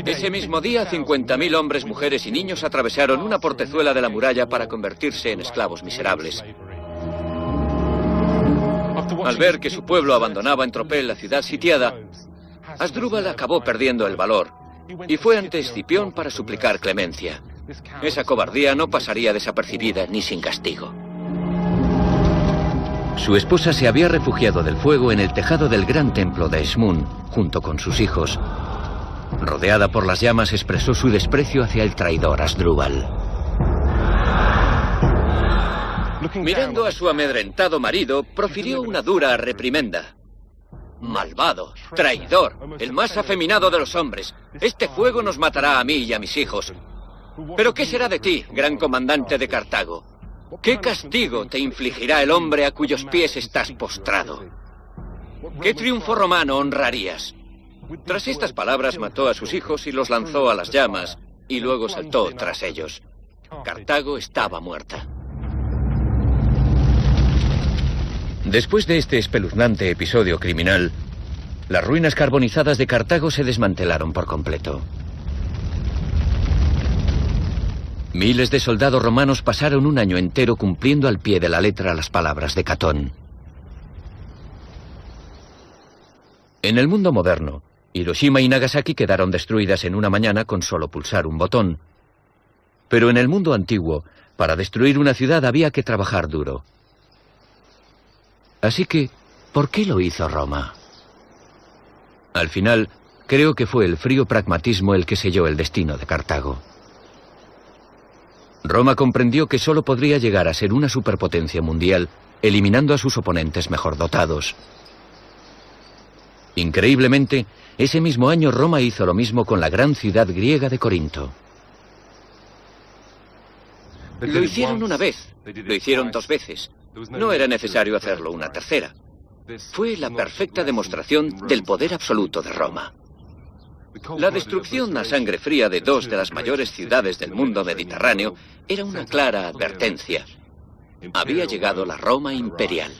Ese mismo día, 50.000 hombres, mujeres y niños atravesaron una portezuela de la muralla para convertirse en esclavos miserables. Al ver que su pueblo abandonaba en tropel la ciudad sitiada, Asdrúbal acabó perdiendo el valor y fue ante Escipión para suplicar clemencia. Esa cobardía no pasaría desapercibida ni sin castigo. Su esposa se había refugiado del fuego en el tejado del gran templo de Esmún, junto con sus hijos. Rodeada por las llamas, expresó su desprecio hacia el traidor Asdrúbal. Mirando a su amedrentado marido, profirió una dura reprimenda. Malvado, traidor, el más afeminado de los hombres. Este fuego nos matará a mí y a mis hijos. ¿Pero qué será de ti, gran comandante de Cartago? ¿Qué castigo te infligirá el hombre a cuyos pies estás postrado? ¿Qué triunfo romano honrarías? Tras estas palabras mató a sus hijos y los lanzó a las llamas, y luego saltó tras ellos. Cartago estaba muerta. Después de este espeluznante episodio criminal, las ruinas carbonizadas de Cartago se desmantelaron por completo. Miles de soldados romanos pasaron un año entero cumpliendo al pie de la letra las palabras de Catón. En el mundo moderno, Hiroshima y Nagasaki quedaron destruidas en una mañana con solo pulsar un botón. Pero en el mundo antiguo, para destruir una ciudad había que trabajar duro. Así que, ¿por qué lo hizo Roma? Al final, creo que fue el frío pragmatismo el que selló el destino de Cartago. Roma comprendió que solo podría llegar a ser una superpotencia mundial eliminando a sus oponentes mejor dotados. Increíblemente, ese mismo año Roma hizo lo mismo con la gran ciudad griega de Corinto. Lo hicieron una vez, lo hicieron 2 veces. No era necesario hacerlo una tercera. Fue la perfecta demostración del poder absoluto de Roma. La destrucción a sangre fría de 2 de las mayores ciudades del mundo mediterráneo era una clara advertencia. Había llegado la Roma imperial.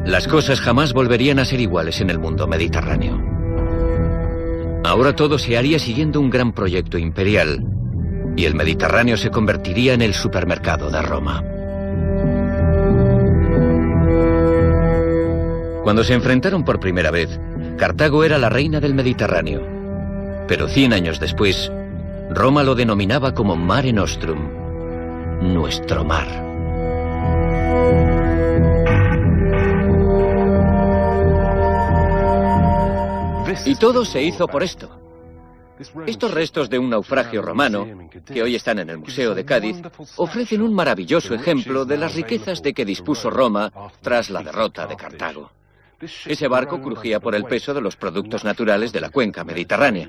Las cosas jamás volverían a ser iguales en el mundo mediterráneo. Ahora todo se haría siguiendo un gran proyecto imperial, y el Mediterráneo se convertiría en el supermercado de Roma. Cuando se enfrentaron por primera vez, Cartago era la reina del Mediterráneo. Pero 100 años después, Roma lo denominaba como Mare Nostrum, nuestro mar. Y todo se hizo por esto. Estos restos de un naufragio romano, que hoy están en el Museo de Cádiz, ofrecen un maravilloso ejemplo de las riquezas de que dispuso Roma tras la derrota de Cartago. Ese barco crujía por el peso de los productos naturales de la cuenca mediterránea.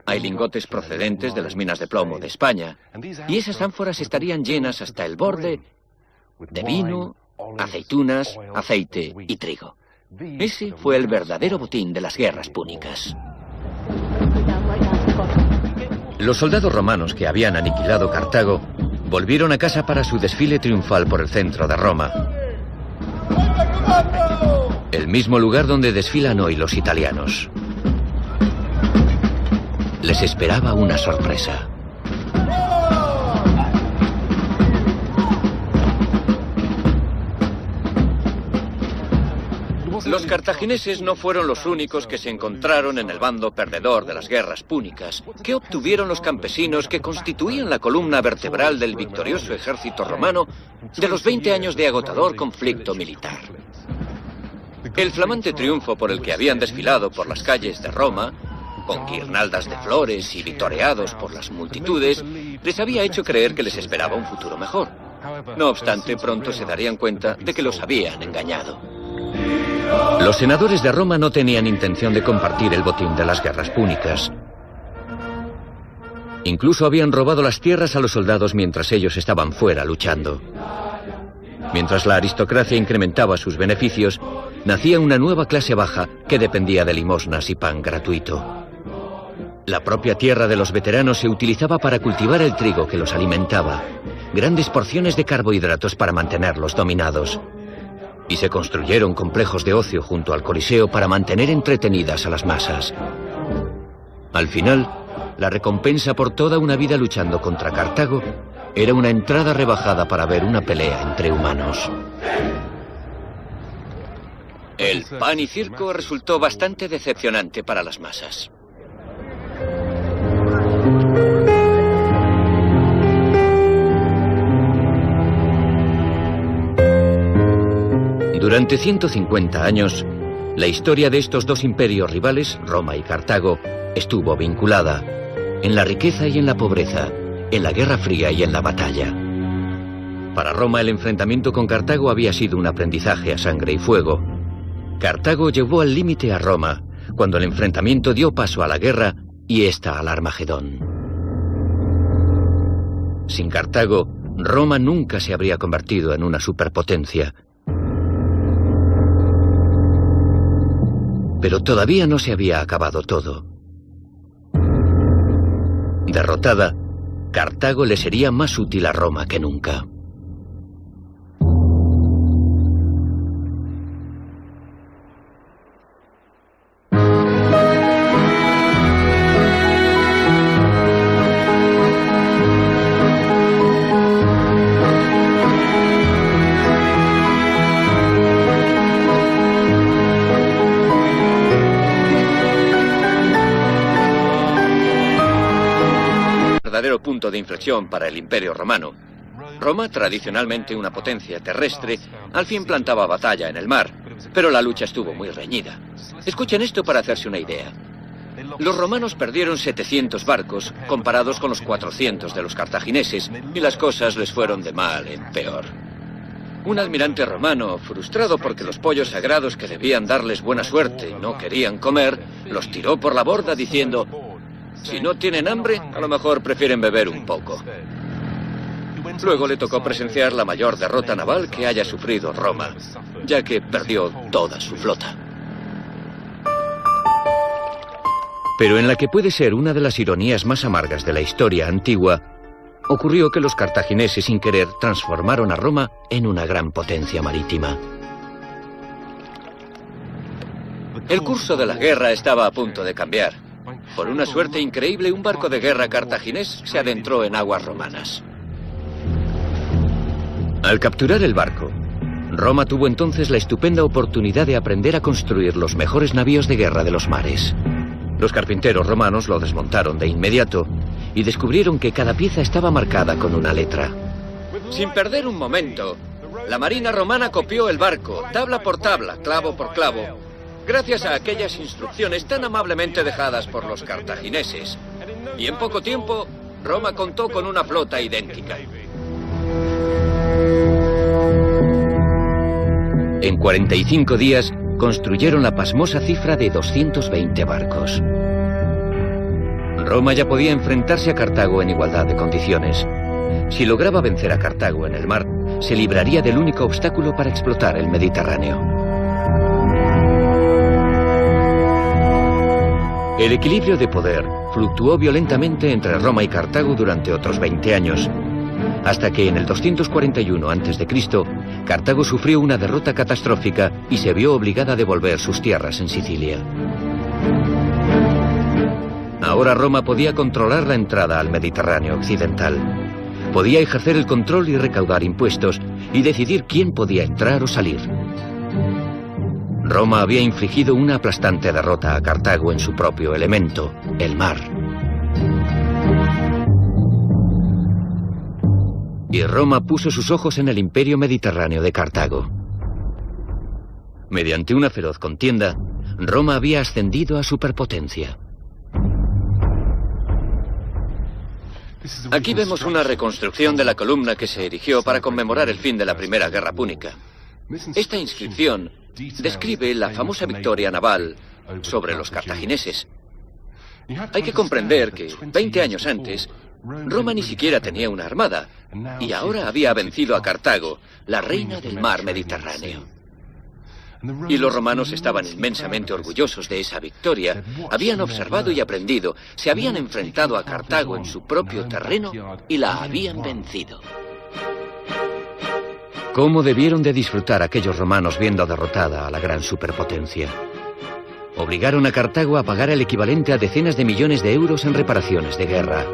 Hay lingotes procedentes de las minas de plomo de España, y esas ánforas estarían llenas hasta el borde de vino, aceitunas, aceite y trigo. Ese fue el verdadero botín de las guerras púnicas. Los soldados romanos que habían aniquilado Cartago volvieron a casa para su desfile triunfal por el centro de Roma. El mismo lugar donde desfilan hoy los italianos. Les esperaba una sorpresa. Los cartagineses no fueron los únicos que se encontraron en el bando perdedor de las guerras púnicas. ¿Qué obtuvieron los campesinos que constituían la columna vertebral del victorioso ejército romano de los 20 años de agotador conflicto militar? El flamante triunfo por el que habían desfilado por las calles de Roma, con guirnaldas de flores y vitoreados por las multitudes, les había hecho creer que les esperaba un futuro mejor. No obstante, pronto se darían cuenta de que los habían engañado. Los senadores de Roma no tenían intención de compartir el botín de las guerras púnicas. Incluso habían robado las tierras a los soldados mientras ellos estaban fuera luchando. Mientras la aristocracia incrementaba sus beneficios, nacía una nueva clase baja que dependía de limosnas y pan gratuito. La propia tierra de los veteranos se utilizaba para cultivar el trigo que los alimentaba, grandes porciones de carbohidratos para mantenerlos dominados. Y se construyeron complejos de ocio junto al Coliseo para mantener entretenidas a las masas. Al final, la recompensa por toda una vida luchando contra Cartago era una entrada rebajada para ver una pelea entre humanos. El pan y circo resultó bastante decepcionante para las masas. Durante 150 años, la historia de estos dos imperios rivales, Roma y Cartago, estuvo vinculada en la riqueza y en la pobreza, en la Guerra Fría y en la batalla. Para Roma el enfrentamiento con Cartago había sido un aprendizaje a sangre y fuego. Cartago llevó al límite a Roma cuando el enfrentamiento dio paso a la guerra y esta al Armagedón. Sin Cartago, Roma nunca se habría convertido en una superpotencia. Pero todavía no se había acabado todo. Derrotada, Cartago le sería más útil a Roma que nunca. Verdadero punto de inflexión para el Imperio Romano. Roma, tradicionalmente una potencia terrestre, al fin plantaba batalla en el mar, pero la lucha estuvo muy reñida. Escuchen esto para hacerse una idea. Los romanos perdieron 700 barcos comparados con los 400 de los cartagineses, y las cosas les fueron de mal en peor. Un almirante romano, frustrado porque los pollos sagrados que debían darles buena suerte no querían comer, los tiró por la borda diciendo: si no tienen hambre, a lo mejor prefieren beber un poco. Luego le tocó presenciar la mayor derrota naval que haya sufrido Roma, ya que perdió toda su flota. Pero en la que puede ser una de las ironías más amargas de la historia antigua, ocurrió que los cartagineses sin querer transformaron a Roma en una gran potencia marítima. El curso de la guerra estaba a punto de cambiar. Por una suerte increíble, un barco de guerra cartaginés se adentró en aguas romanas. Al capturar el barco, Roma tuvo entonces la estupenda oportunidad de aprender a construir los mejores navíos de guerra de los mares. Los carpinteros romanos lo desmontaron de inmediato y descubrieron que cada pieza estaba marcada con una letra. Sin perder un momento, la marina romana copió el barco, tabla por tabla, clavo por clavo, gracias a aquellas instrucciones tan amablemente dejadas por los cartagineses. Y en poco tiempo, Roma contó con una flota idéntica. En 45 días, construyeron la pasmosa cifra de 220 barcos. Roma ya podía enfrentarse a Cartago en igualdad de condiciones. Si lograba vencer a Cartago en el mar, se libraría del único obstáculo para explotar el Mediterráneo. El equilibrio de poder fluctuó violentamente entre Roma y Cartago durante otros 20 años, hasta que en el 241 a.C., Cartago sufrió una derrota catastrófica y se vio obligada a devolver sus tierras en Sicilia. Ahora Roma podía controlar la entrada al Mediterráneo occidental. Podía ejercer el control y recaudar impuestos y decidir quién podía entrar o salir. Roma había infligido una aplastante derrota a Cartago en su propio elemento, el mar. Y Roma puso sus ojos en el imperio mediterráneo de Cartago. Mediante una feroz contienda, Roma había ascendido a superpotencia. Aquí vemos una reconstrucción de la columna que se erigió para conmemorar el fin de la Primera Guerra Púnica. Esta inscripción describe la famosa victoria naval sobre los cartagineses. Hay que comprender que 20 años antes, Roma ni siquiera tenía una armada, y ahora había vencido a Cartago, la reina del mar Mediterráneo. Y los romanos estaban inmensamente orgullosos de esa victoria. Habían observado y aprendido, se habían enfrentado a Cartago en su propio terreno y la habían vencido. ¿Cómo debieron de disfrutar aquellos romanos viendo derrotada a la gran superpotencia? Obligaron a Cartago a pagar el equivalente a decenas de millones de euros en reparaciones de guerra.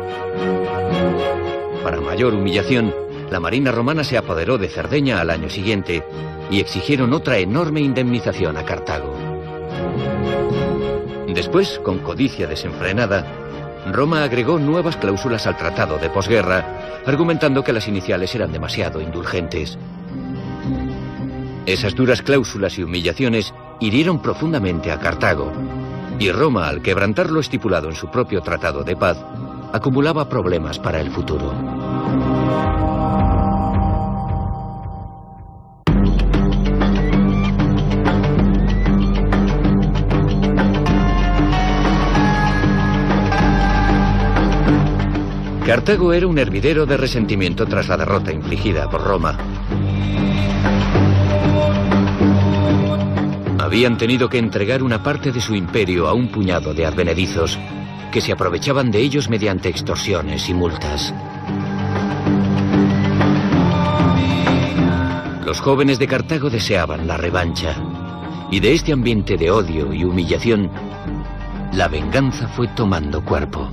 Para mayor humillación, la marina romana se apoderó de Cerdeña al año siguiente y exigieron otra enorme indemnización a Cartago. Después, con codicia desenfrenada, Roma agregó nuevas cláusulas al tratado de posguerra, argumentando que las iniciales eran demasiado indulgentes. Esas duras cláusulas y humillaciones hirieron profundamente a Cartago, y Roma, al quebrantar lo estipulado en su propio tratado de paz, acumulaba problemas para el futuro. Cartago era un hervidero de resentimiento tras la derrota infligida por Roma. Habían tenido que entregar una parte de su imperio a un puñado de advenedizos que se aprovechaban de ellos mediante extorsiones y multas. Los jóvenes de Cartago deseaban la revancha, y de este ambiente de odio y humillación, la venganza fue tomando cuerpo.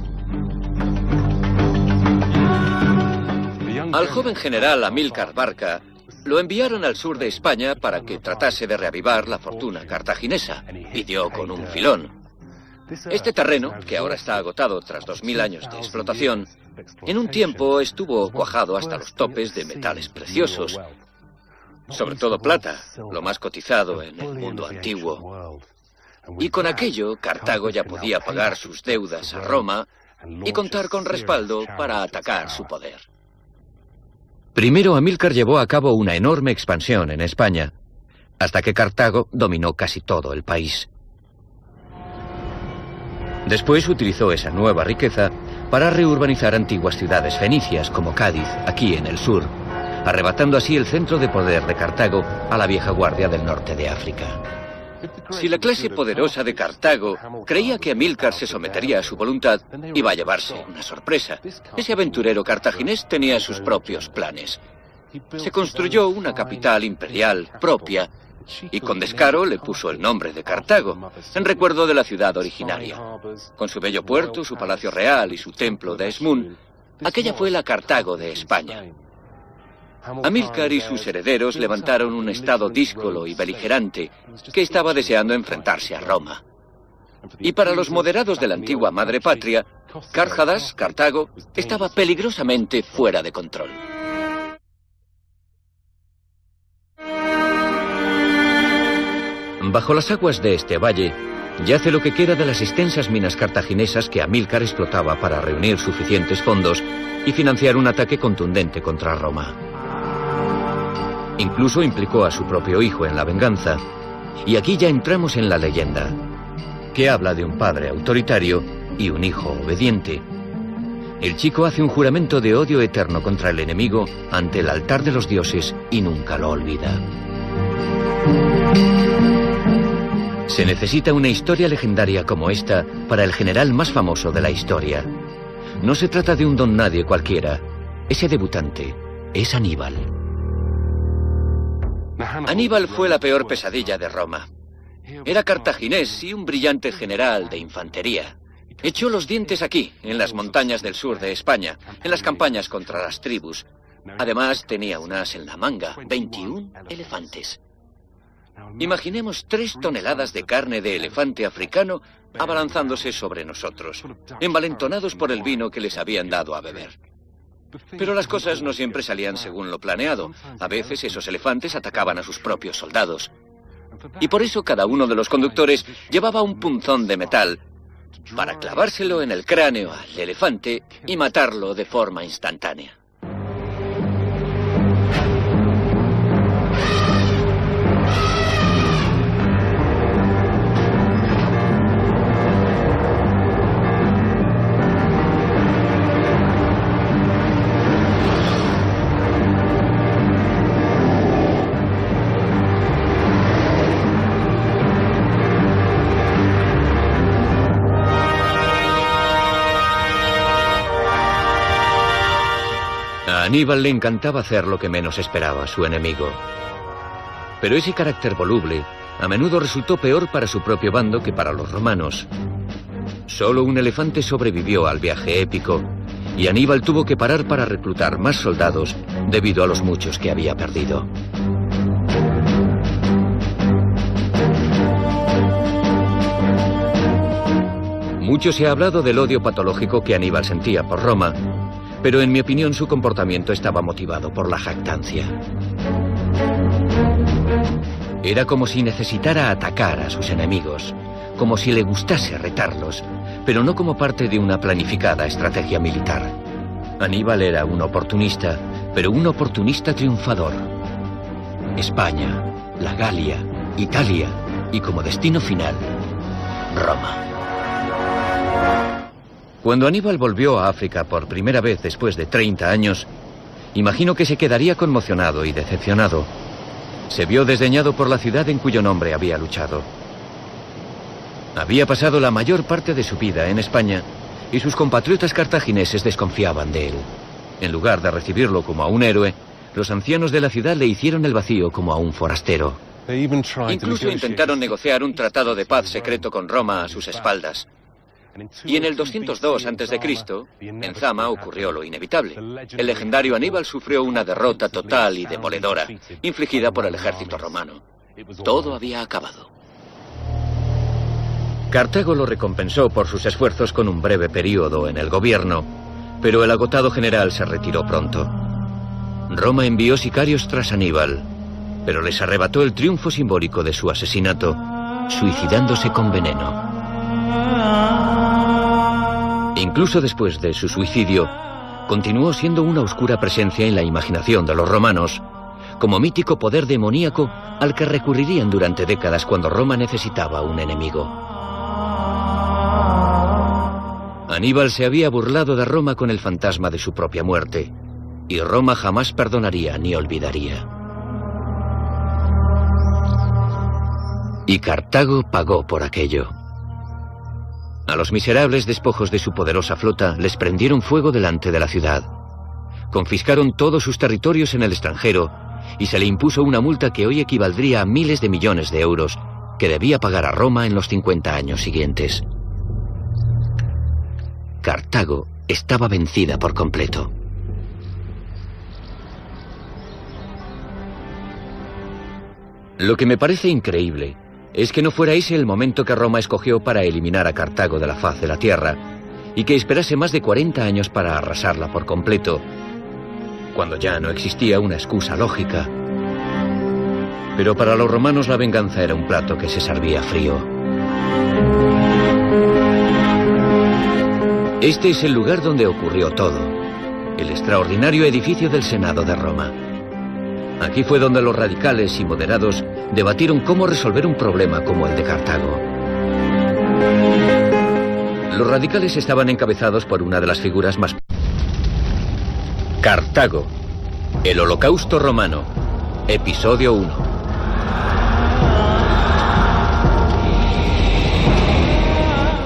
Al joven general Amílcar Barca lo enviaron al sur de España para que tratase de reavivar la fortuna cartaginesa, y dio con un filón. Este terreno, que ahora está agotado tras 2000 años de explotación, en un tiempo estuvo cuajado hasta los topes de metales preciosos, sobre todo plata, lo más cotizado en el mundo antiguo. Y con aquello, Cartago ya podía pagar sus deudas a Roma y contar con respaldo para atacar su poder. Primero, Amílcar llevó a cabo una enorme expansión en España, hasta que Cartago dominó casi todo el país. Después utilizó esa nueva riqueza para reurbanizar antiguas ciudades fenicias como Cádiz, aquí en el sur, arrebatando así el centro de poder de Cartago a la vieja guardia del norte de África. Si la clase poderosa de Cartago creía que Amílcar se sometería a su voluntad, iba a llevarse una sorpresa. Ese aventurero cartaginés tenía sus propios planes. Se construyó una capital imperial propia y con descaro le puso el nombre de Cartago, en recuerdo de la ciudad originaria. Con su bello puerto, su palacio real y su templo de Esmun, aquella fue la Cartago de España. Amílcar y sus herederos levantaron un estado díscolo y beligerante que estaba deseando enfrentarse a Roma. Y para los moderados de la antigua madre patria, Cárjadas, Cartago, estaba peligrosamente fuera de control. Bajo las aguas de este valle yace lo que queda de las extensas minas cartaginesas que Amílcar explotaba para reunir suficientes fondos y financiar un ataque contundente contra Roma. Incluso implicó a su propio hijo en la venganza, y aquí ya entramos en la leyenda, que habla de un padre autoritario y un hijo obediente. El chico hace un juramento de odio eterno contra el enemigo ante el altar de los dioses y nunca lo olvida. Se necesita una historia legendaria como esta para el general más famoso de la historia. No se trata de un don nadie cualquiera. Ese debutante es Aníbal. Aníbal fue la peor pesadilla de Roma. Era cartaginés y un brillante general de infantería. Echó los dientes aquí, en las montañas del sur de España, en las campañas contra las tribus. Además, tenía un as en la manga, 21 elefantes. Imaginemos 3 toneladas de carne de elefante africano abalanzándose sobre nosotros, envalentonados por el vino que les habían dado a beber. Pero las cosas no siempre salían según lo planeado. A veces esos elefantes atacaban a sus propios soldados. Y por eso cada uno de los conductores llevaba un punzón de metal para clavárselo en el cráneo al elefante y matarlo de forma instantánea. Aníbal le encantaba hacer lo que menos esperaba su enemigo. Pero ese carácter voluble a menudo resultó peor para su propio bando que para los romanos. Solo un elefante sobrevivió al viaje épico y Aníbal tuvo que parar para reclutar más soldados debido a los muchos que había perdido. Mucho se ha hablado del odio patológico que Aníbal sentía por Roma, pero en mi opinión su comportamiento estaba motivado por la jactancia. Era como si necesitara atacar a sus enemigos, como si le gustase retarlos, pero no como parte de una planificada estrategia militar. Aníbal era un oportunista, pero un oportunista triunfador. España, la Galia, Italia y como destino final, Roma. Cuando Aníbal volvió a África por primera vez después de 30 años, imagino que se quedaría conmocionado y decepcionado. Se vio desdeñado por la ciudad en cuyo nombre había luchado. Había pasado la mayor parte de su vida en España y sus compatriotas cartagineses desconfiaban de él. En lugar de recibirlo como a un héroe, los ancianos de la ciudad le hicieron el vacío como a un forastero. Incluso intentaron negociar un tratado de paz secreto con Roma a sus espaldas. Y en el 202 a.C., en Zama ocurrió lo inevitable. El legendario Aníbal sufrió una derrota total y demoledora, infligida por el ejército romano. Todo había acabado. Cartago lo recompensó por sus esfuerzos con un breve periodo en el gobierno, pero el agotado general se retiró pronto. Roma envió sicarios tras Aníbal, pero les arrebató el triunfo simbólico de su asesinato, suicidándose con veneno. Incluso después de su suicidio, continuó siendo una oscura presencia en la imaginación de los romanos, como mítico poder demoníaco al que recurrirían durante décadas cuando Roma necesitaba un enemigo. Aníbal se había burlado de Roma con el fantasma de su propia muerte, y Roma jamás perdonaría ni olvidaría. Y Cartago pagó por aquello. A los miserables despojos de su poderosa flota les prendieron fuego delante de la ciudad. Confiscaron todos sus territorios en el extranjero y se le impuso una multa que hoy equivaldría a miles de millones de euros que debía pagar a Roma en los 50 años siguientes. Cartago estaba vencida por completo. Lo que me parece increíble es que no fuera ese el momento que Roma escogió para eliminar a Cartago de la faz de la tierra y que esperase más de 40 años para arrasarla por completo, cuando ya no existía una excusa lógica. Pero para los romanos la venganza era un plato que se servía frío. Este es el lugar donde ocurrió todo, el extraordinario edificio del Senado de Roma. Aquí fue donde los radicales y moderados debatieron cómo resolver un problema como el de Cartago. Los radicales estaban encabezados por una de las figuras más... Cartago, el Holocausto Romano, episodio 1.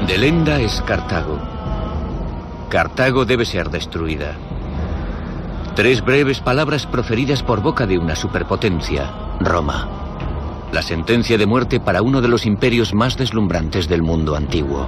Delenda es Cartago. Cartago debe ser destruida. 3 breves palabras proferidas por boca de una superpotencia, Roma. La sentencia de muerte para uno de los imperios más deslumbrantes del mundo antiguo.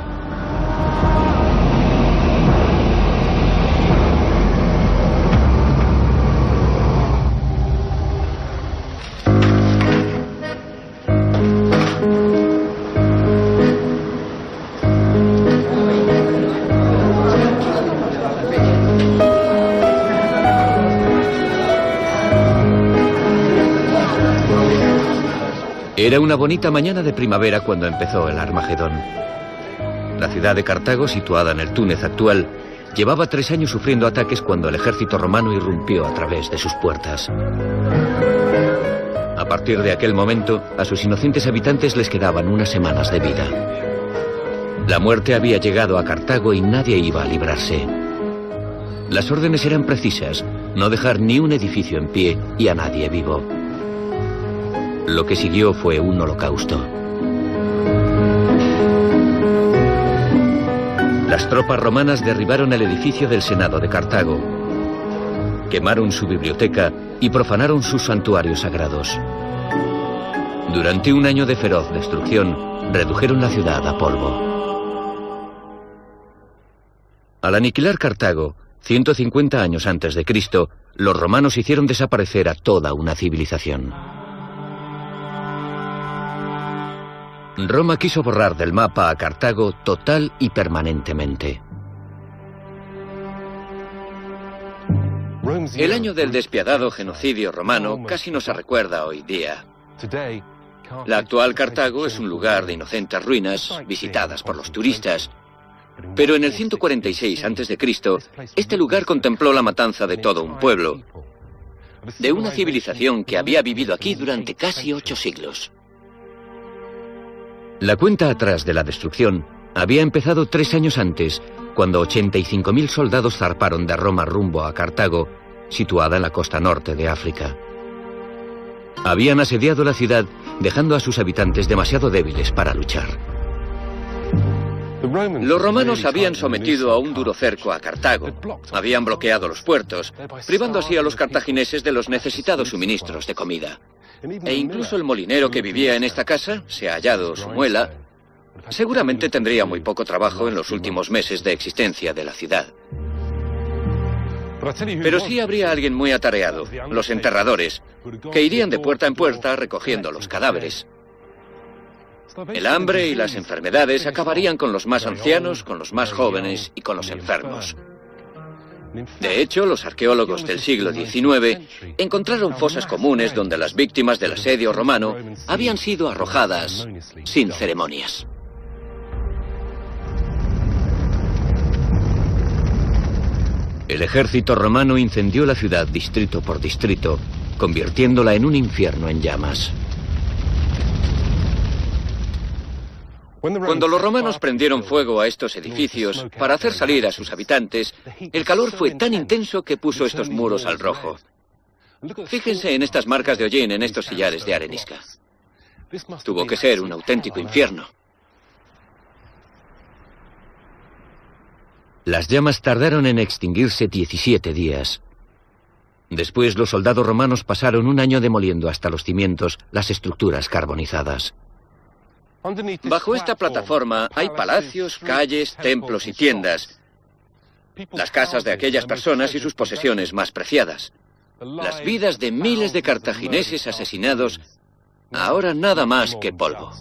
Era una bonita mañana de primavera cuando empezó el Armagedón. La ciudad de Cartago, situada en el Túnez actual, llevaba 3 años sufriendo ataques cuando el ejército romano irrumpió a través de sus puertas. A partir de aquel momento, a sus inocentes habitantes les quedaban unas semanas de vida. La muerte había llegado a Cartago y nadie iba a librarse. Las órdenes eran precisas: no dejar ni un edificio en pie y a nadie vivo. Lo que siguió fue un holocausto. Las tropas romanas derribaron el edificio del Senado de Cartago. Quemaron su biblioteca y profanaron sus santuarios sagrados. Durante un año de feroz destrucción, redujeron la ciudad a polvo. Al aniquilar Cartago, 150 años antes de Cristo, los romanos hicieron desaparecer a toda una civilización. Roma quiso borrar del mapa a Cartago total y permanentemente. El año del despiadado genocidio romano casi nos recuerda hoy día. La actual Cartago es un lugar de inocentes ruinas visitadas por los turistas. Pero en el 146 a.C., este lugar contempló la matanza de todo un pueblo, de una civilización que había vivido aquí durante casi 8 siglos. La cuenta atrás de la destrucción había empezado 3 años antes, cuando 85.000 soldados zarparon de Roma rumbo a Cartago, situada en la costa norte de África. Habían asediado la ciudad, dejando a sus habitantes demasiado débiles para luchar. Los romanos habían sometido a un duro cerco a Cartago. Habían bloqueado los puertos, privando así a los cartagineses de los necesitados suministros de comida. E incluso el molinero que vivía en esta casa, se ha hallado su muela, seguramente tendría muy poco trabajo en los últimos meses de existencia de la ciudad. Pero sí habría alguien muy atareado, los enterradores, que irían de puerta en puerta recogiendo los cadáveres. El hambre y las enfermedades acabarían con los más ancianos, con los más jóvenes y con los enfermos. De hecho, los arqueólogos del siglo XIX encontraron fosas comunes donde las víctimas del asedio romano habían sido arrojadas sin ceremonias. El ejército romano incendió la ciudad distrito por distrito, convirtiéndola en un infierno en llamas. Cuando los romanos prendieron fuego a estos edificios para hacer salir a sus habitantes, el calor fue tan intenso que puso estos muros al rojo. Fíjense en estas marcas de hollín en estos sillares de arenisca. Tuvo que ser un auténtico infierno. Las llamas tardaron en extinguirse 17 días. Después los soldados romanos pasaron un año demoliendo hasta los cimientos las estructuras carbonizadas. Bajo esta plataforma hay palacios, calles, templos y tiendas. Las casas de aquellas personas y sus posesiones más preciadas. Las vidas de miles de cartagineses asesinados, ahora nada más que polvo.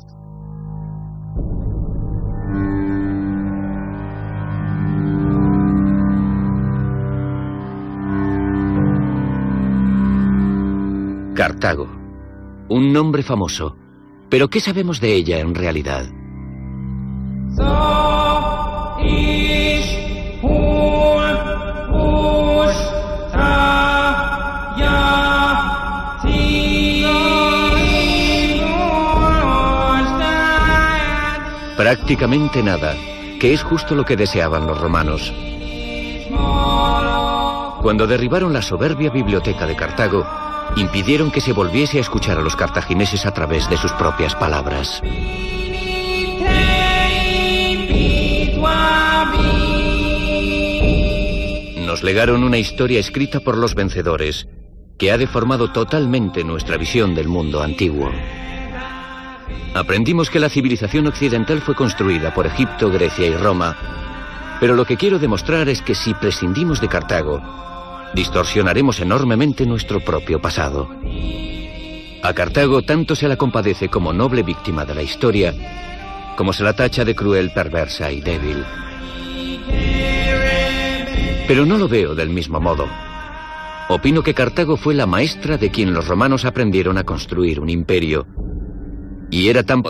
Cartago, un nombre famoso. ¿Pero qué sabemos de ella en realidad? Prácticamente nada, que es justo lo que deseaban los romanos. Cuando derribaron la soberbia biblioteca de Cartago, impidieron que se volviese a escuchar a los cartagineses a través de sus propias palabras. Nos legaron una historia escrita por los vencedores, que ha deformado totalmente nuestra visión del mundo antiguo. Aprendimos que la civilización occidental fue construida por Egipto, Grecia y Roma, pero lo que quiero demostrar es que si prescindimos de Cartago, distorsionaremos enormemente nuestro propio pasado. A Cartago tanto se la compadece como noble víctima de la historia, como se la tacha de cruel, perversa y débil. Pero no lo veo del mismo modo. Opino que Cartago fue la maestra de quien los romanos aprendieron a construir un imperio, y era tan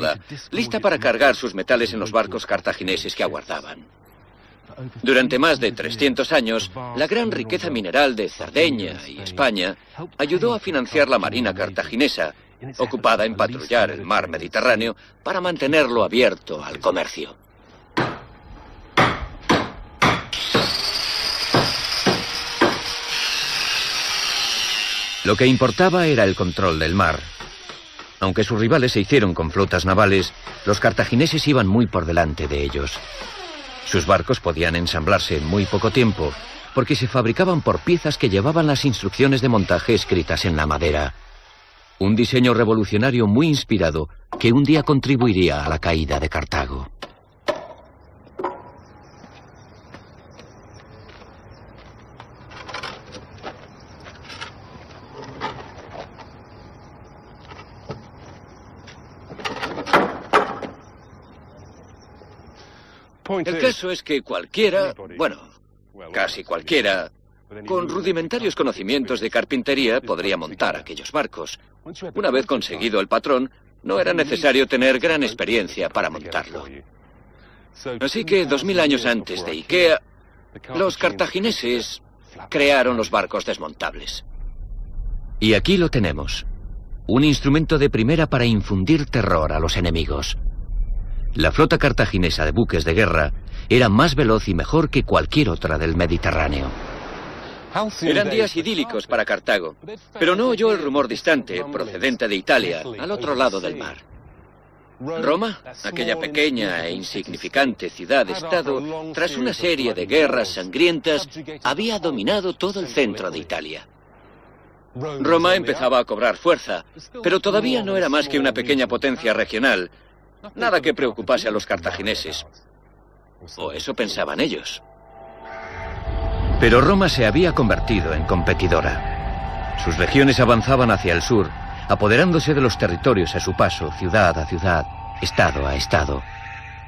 lista para cargar sus metales en los barcos cartagineses que aguardaban. Durante más de 300 años, la gran riqueza mineral de Cerdeña y España ayudó a financiar la marina cartaginesa, ocupada en patrullar el mar Mediterráneo para mantenerlo abierto al comercio. Lo que importaba era el control del mar. Aunque sus rivales se hicieron con flotas navales, los cartagineses iban muy por delante de ellos. Sus barcos podían ensamblarse en muy poco tiempo, porque se fabricaban por piezas que llevaban las instrucciones de montaje escritas en la madera. Un diseño revolucionario muy inspirado que un día contribuiría a la caída de Cartago. El caso es que cualquiera, bueno, casi cualquiera, con rudimentarios conocimientos de carpintería podría montar aquellos barcos. Una vez conseguido el patrón, no era necesario tener gran experiencia para montarlo. Así que 2000 años antes de IKEA, los cartagineses crearon los barcos desmontables. Y aquí lo tenemos. Un instrumento de primera para infundir terror a los enemigos. La flota cartaginesa de buques de guerra era más veloz y mejor que cualquier otra del Mediterráneo. Eran días idílicos para Cartago, pero no oyó el rumor distante, procedente de Italia, al otro lado del mar. Roma, aquella pequeña e insignificante ciudad-estado, tras una serie de guerras sangrientas, había dominado todo el centro de Italia. Roma empezaba a cobrar fuerza, pero todavía no era más que una pequeña potencia regional, nada que preocupase a los cartagineses. O eso pensaban ellos. Pero Roma se había convertido en competidora. Sus legiones avanzaban hacia el sur, apoderándose de los territorios a su paso, ciudad a ciudad, estado a estado.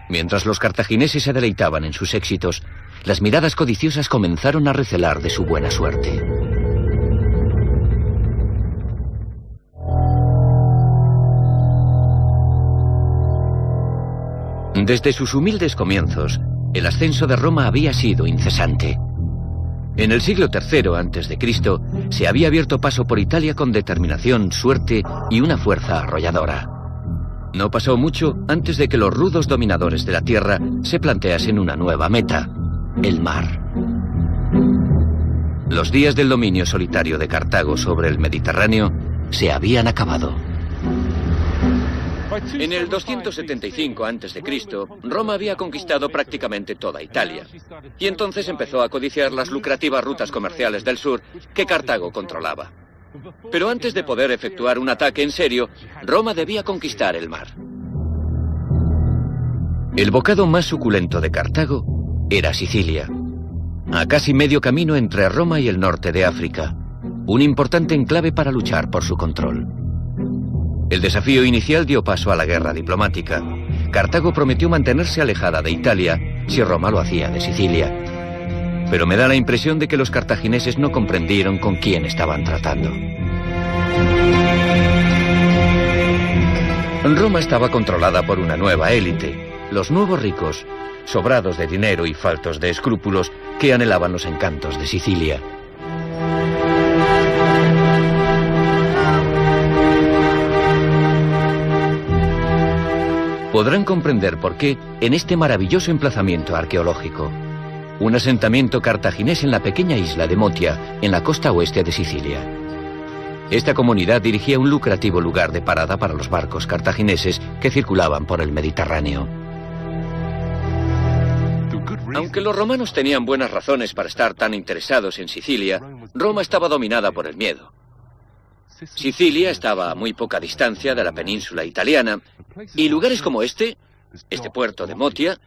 Mientras los cartagineses se deleitaban en sus éxitos, las miradas codiciosas comenzaron a recelar de su buena suerte. Desde sus humildes comienzos, el ascenso de Roma había sido incesante. En el siglo III a.C. se había abierto paso por Italia con determinación, suerte y una fuerza arrolladora. No pasó mucho antes de que los rudos dominadores de la tierra se planteasen una nueva meta, el mar. Los días del dominio solitario de Cartago sobre el Mediterráneo se habían acabado. En el 275 a.C., Roma había conquistado prácticamente toda Italia, y entonces empezó a codiciar las lucrativas rutas comerciales del sur que Cartago controlaba. Pero antes de poder efectuar un ataque en serio, Roma debía conquistar el mar. El bocado más suculento de Cartago era Sicilia, a casi medio camino entre Roma y el norte de África, un importante enclave para luchar por su control. El desafío inicial dio paso a la guerra diplomática. Cartago prometió mantenerse alejada de Italia si Roma lo hacía de Sicilia. Pero me da la impresión de que los cartagineses no comprendieron con quién estaban tratando. Roma estaba controlada por una nueva élite, los nuevos ricos, sobrados de dinero y faltos de escrúpulos que anhelaban los encantos de Sicilia. Podrán comprender por qué en este maravilloso emplazamiento arqueológico, un asentamiento cartaginés en la pequeña isla de Motia, en la costa oeste de Sicilia. Esta comunidad dirigía un lucrativo lugar de parada para los barcos cartagineses que circulaban por el Mediterráneo. Aunque los romanos tenían buenas razones para estar tan interesados en Sicilia, Roma estaba dominada por el miedo. Sicilia estaba a muy poca distancia de la península italiana, y lugares como este puerto de Motia,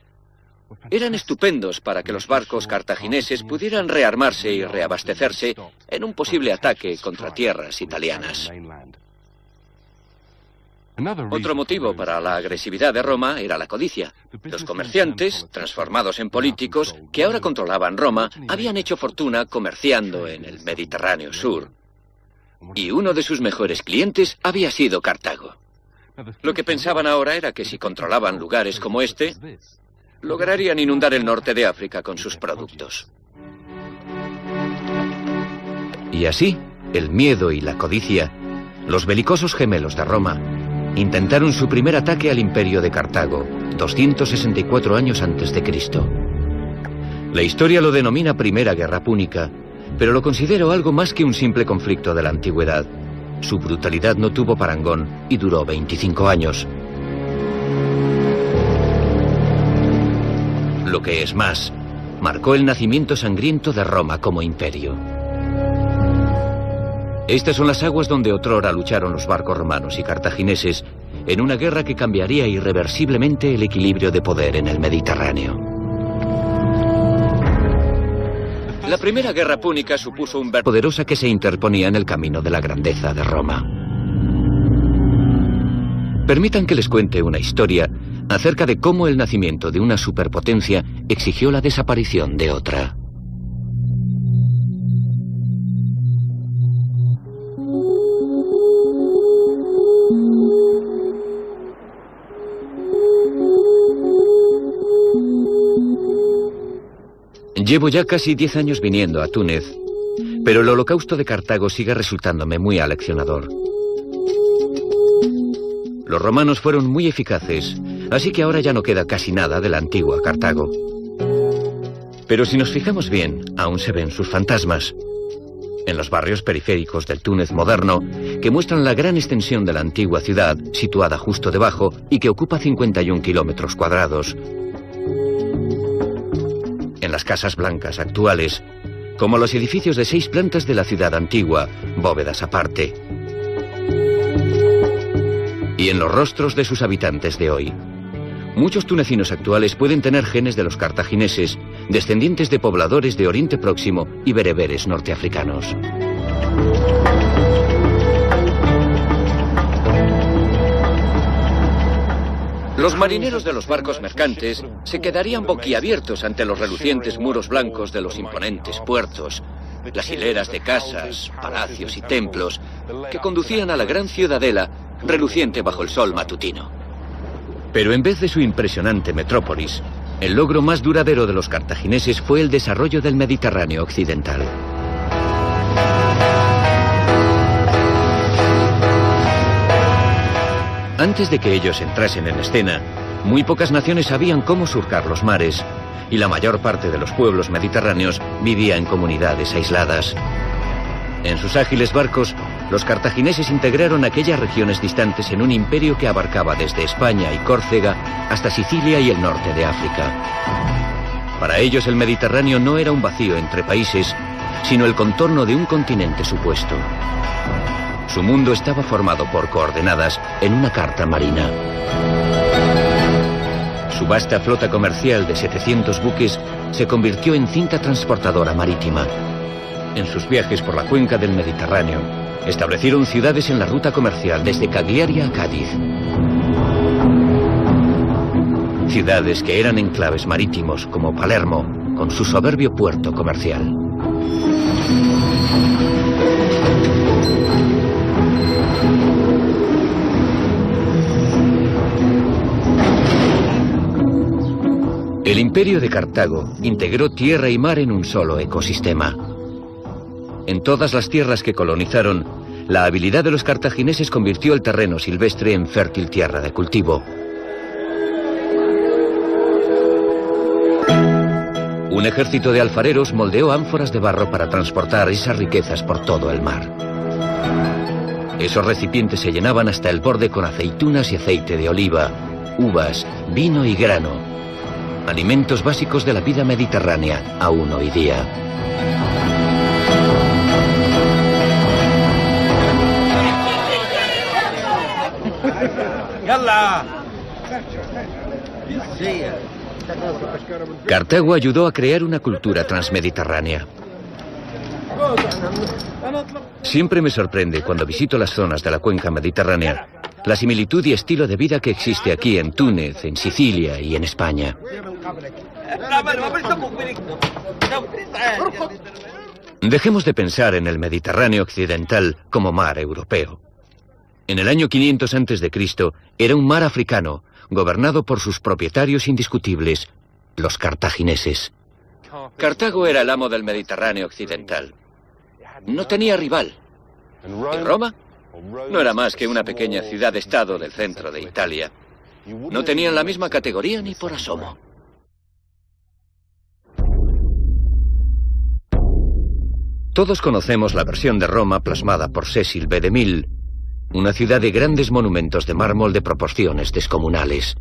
eran estupendos para que los barcos cartagineses pudieran rearmarse y reabastecerse en un posible ataque contra tierras italianas. Otro motivo para la agresividad de Roma era la codicia. Los comerciantes, transformados en políticos, que ahora controlaban Roma, habían hecho fortuna comerciando en el Mediterráneo sur. Y uno de sus mejores clientes había sido Cartago. Lo que pensaban ahora era que si controlaban lugares como este, lograrían inundar el norte de África con sus productos. Y así, el miedo y la codicia, los belicosos gemelos de Roma, intentaron su primer ataque al imperio de Cartago, 264 años antes de Cristo. La historia lo denomina Primera Guerra Púnica, pero lo considero algo más que un simple conflicto de la antigüedad. Su brutalidad no tuvo parangón y duró 25 años. Lo que es más, marcó el nacimiento sangriento de Roma como imperio. Estas son las aguas donde otrora lucharon los barcos romanos y cartagineses en una guerra que cambiaría irreversiblemente el equilibrio de poder en el Mediterráneo. La primera guerra púnica supuso un poderosa que se interponía en el camino de la grandeza de Roma. Permitan que les cuente una historia acerca de cómo el nacimiento de una superpotencia exigió la desaparición de otra. Llevo ya casi 10 años viniendo a Túnez, pero el holocausto de Cartago sigue resultándome muy aleccionador. Los romanos fueron muy eficaces, así que ahora ya no queda casi nada de la antigua Cartago. Pero si nos fijamos bien, aún se ven sus fantasmas. En los barrios periféricos del Túnez moderno, que muestran la gran extensión de la antigua ciudad, situada justo debajo y que ocupa 51 kilómetros cuadrados. En las casas blancas actuales, como los edificios de 6 plantas de la ciudad antigua, bóvedas aparte. Y en los rostros de sus habitantes de hoy. Muchos tunecinos actuales pueden tener genes de los cartagineses, descendientes de pobladores de Oriente Próximo y bereberes norteafricanos. Los marineros de los barcos mercantes se quedarían boquiabiertos ante los relucientes muros blancos de los imponentes puertos, las hileras de casas, palacios y templos que conducían a la gran ciudadela reluciente bajo el sol matutino. Pero en vez de su impresionante metrópolis, el logro más duradero de los cartagineses fue el desarrollo del Mediterráneo occidental. Antes de que ellos entrasen en escena, muy pocas naciones sabían cómo surcar los mares, y la mayor parte de los pueblos mediterráneos vivía en comunidades aisladas. En sus ágiles barcos, los cartagineses integraron aquellas regiones distantes en un imperio que abarcaba desde España y Córcega hasta Sicilia y el norte de África. Para ellos el Mediterráneo no era un vacío entre países, sino el contorno de un continente supuesto. Su mundo estaba formado por coordenadas en una carta marina. Su vasta flota comercial de 700 buques se convirtió en cinta transportadora marítima. En sus viajes por la cuenca del Mediterráneo, establecieron ciudades en la ruta comercial desde Cagliari a Cádiz. Ciudades que eran enclaves marítimos como Palermo, con su soberbio puerto comercial. El imperio de Cartago integró tierra y mar en un solo ecosistema. En todas las tierras que colonizaron, la habilidad de los cartagineses convirtió el terreno silvestre en fértil tierra de cultivo. Un ejército de alfareros moldeó ánforas de barro para transportar esas riquezas por todo el mar. Esos recipientes se llenaban hasta el borde con aceitunas y aceite de oliva, uvas, vino y grano. Alimentos básicos de la vida mediterránea, aún hoy día. Cartago ayudó a crear una cultura transmediterránea. Siempre me sorprende cuando visito las zonas de la cuenca mediterránea la similitud y estilo de vida que existe aquí en Túnez, en Sicilia y en España. Dejemos de pensar en el Mediterráneo occidental como mar europeo. En el año 500 a.C. era un mar africano, gobernado por sus propietarios indiscutibles, los cartagineses. Cartago era el amo del Mediterráneo occidental. No tenía rival. ¿Y Roma? No era más que una pequeña ciudad-estado del centro de Italia. No tenían la misma categoría ni por asomo. Todos conocemos la versión de Roma plasmada por Cecil B. DeMille, una ciudad de grandes monumentos de mármol de proporciones descomunales.